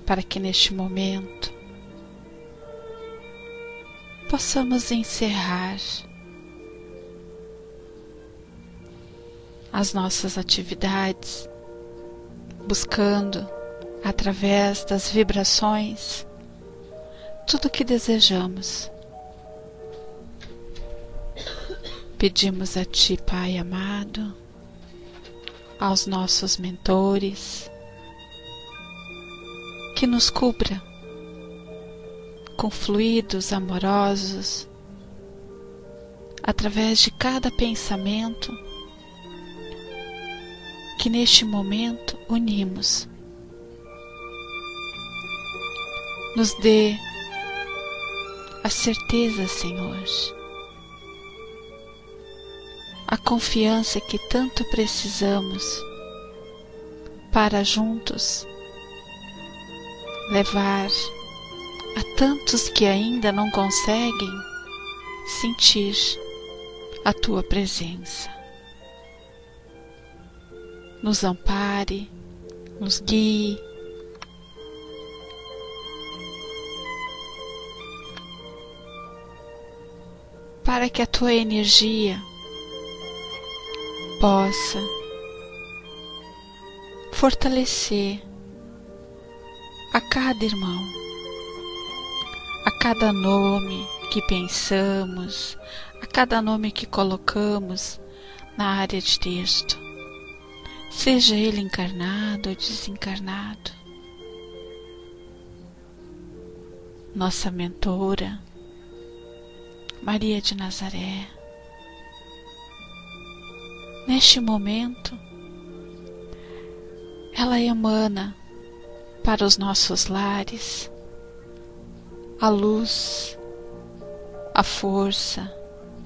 para que neste momento possamos encerrar as nossas atividades, buscando através das vibrações tudo o que desejamos. Pedimos a Ti, Pai amado, aos nossos mentores, que nos cubra com fluidos amorosos através de cada pensamento que neste momento unimos. Nos dê a certeza, Senhor, a confiança que tanto precisamos para juntos levar a tantos que ainda não conseguem sentir a Tua presença. Nos ampare, nos guie, para que a Tua energia possa fortalecer a cada irmão, a cada nome que pensamos, a cada nome que colocamos na área de texto, seja ele encarnado ou desencarnado. Nossa mentora, Maria de Nazaré, neste momento, ela emana para os nossos lares a luz, a força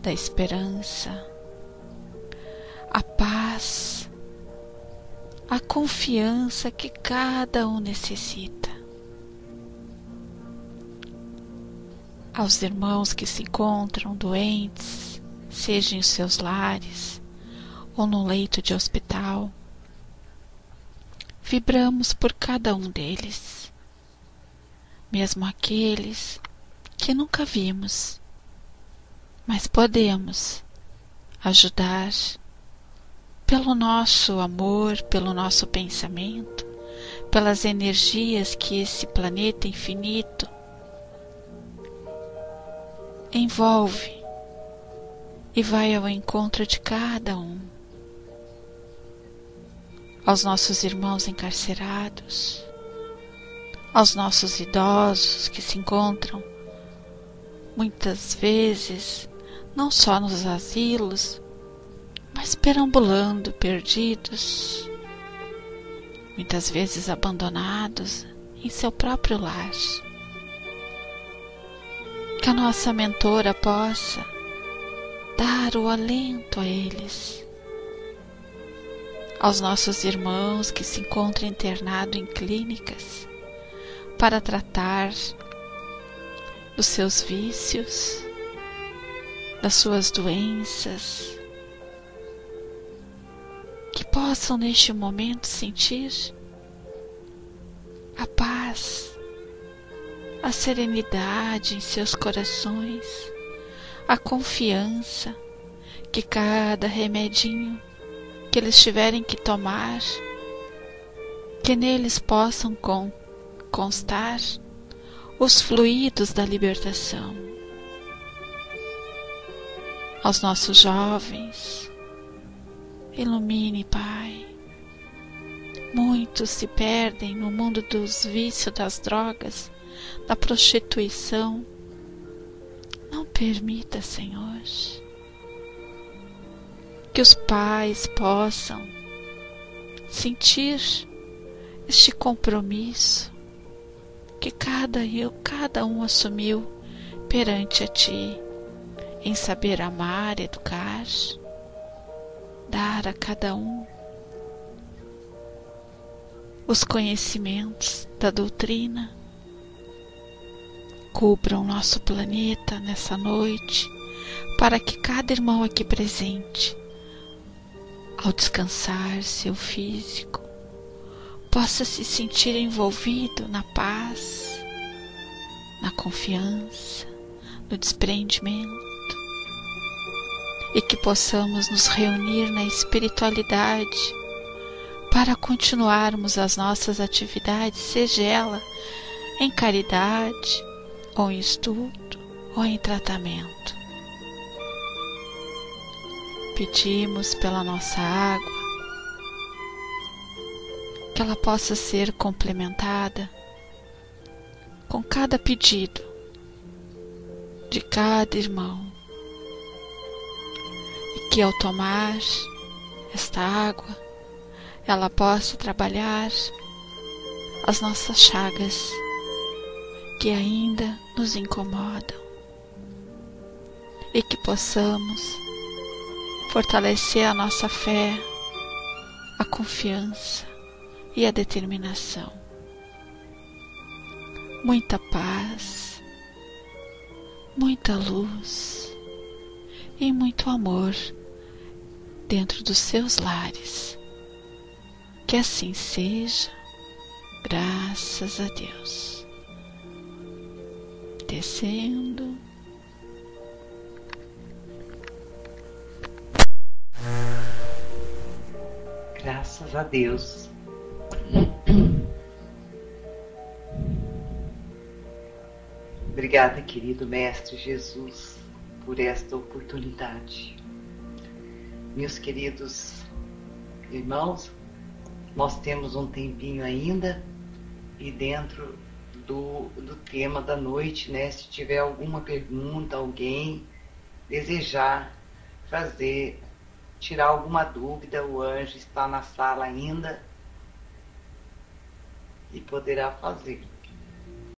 da esperança, a paz, a confiança que cada um necessita. Aos irmãos que se encontram doentes, seja em seus lares ou no leito de hospital, vibramos por cada um deles, mesmo aqueles que nunca vimos, mas podemos ajudar pelo nosso amor, pelo nosso pensamento, pelas energias que esse planeta infinito envolve e vai ao encontro de cada um. Aos nossos irmãos encarcerados, aos nossos idosos que se encontram muitas vezes não só nos asilos, mas perambulando, perdidos, muitas vezes abandonados em seu próprio lar. Que a nossa mentora possa dar o alento a eles, aos nossos irmãos que se encontram internados em clínicas para tratar dos seus vícios, das suas doenças, que possam neste momento sentir a paz, a serenidade em seus corações, a confiança que cada remedinho que eles tiverem que tomar, que neles possam constar os fluidos da libertação. Aos nossos jovens, ilumine, Pai. Muitos se perdem no mundo dos vícios, das drogas, da prostituição. Não permita, Senhor, que os pais possam sentir este compromisso que cada um assumiu perante a Ti, em saber amar, educar, dar a cada um os conhecimentos da doutrina. Cubram nosso planeta nessa noite, para que cada irmão aqui presente, ao descansar seu físico, possa se sentir envolvido na paz, na confiança, no desprendimento, e que possamos nos reunir na espiritualidade para continuarmos as nossas atividades, seja ela em caridade, ou em estudo, ou em tratamento. Pedimos pela nossa água, que ela possa ser complementada com cada pedido de cada irmão, e que ao tomar esta água, ela possa trabalhar as nossas chagas que ainda nos incomodam, e que possamos fortalecer a nossa fé, a confiança e a determinação. Muita paz, muita luz e muito amor dentro dos seus lares. Que assim seja, graças a Deus. Descendo. Graças a Deus. Obrigada, querido Mestre Jesus, por esta oportunidade. Meus queridos irmãos, nós temos um tempinho ainda, e dentro do tema da noite, né? Se tiver alguma pergunta, alguém desejar fazer, tirar alguma dúvida, o anjo está na sala ainda e poderá fazer.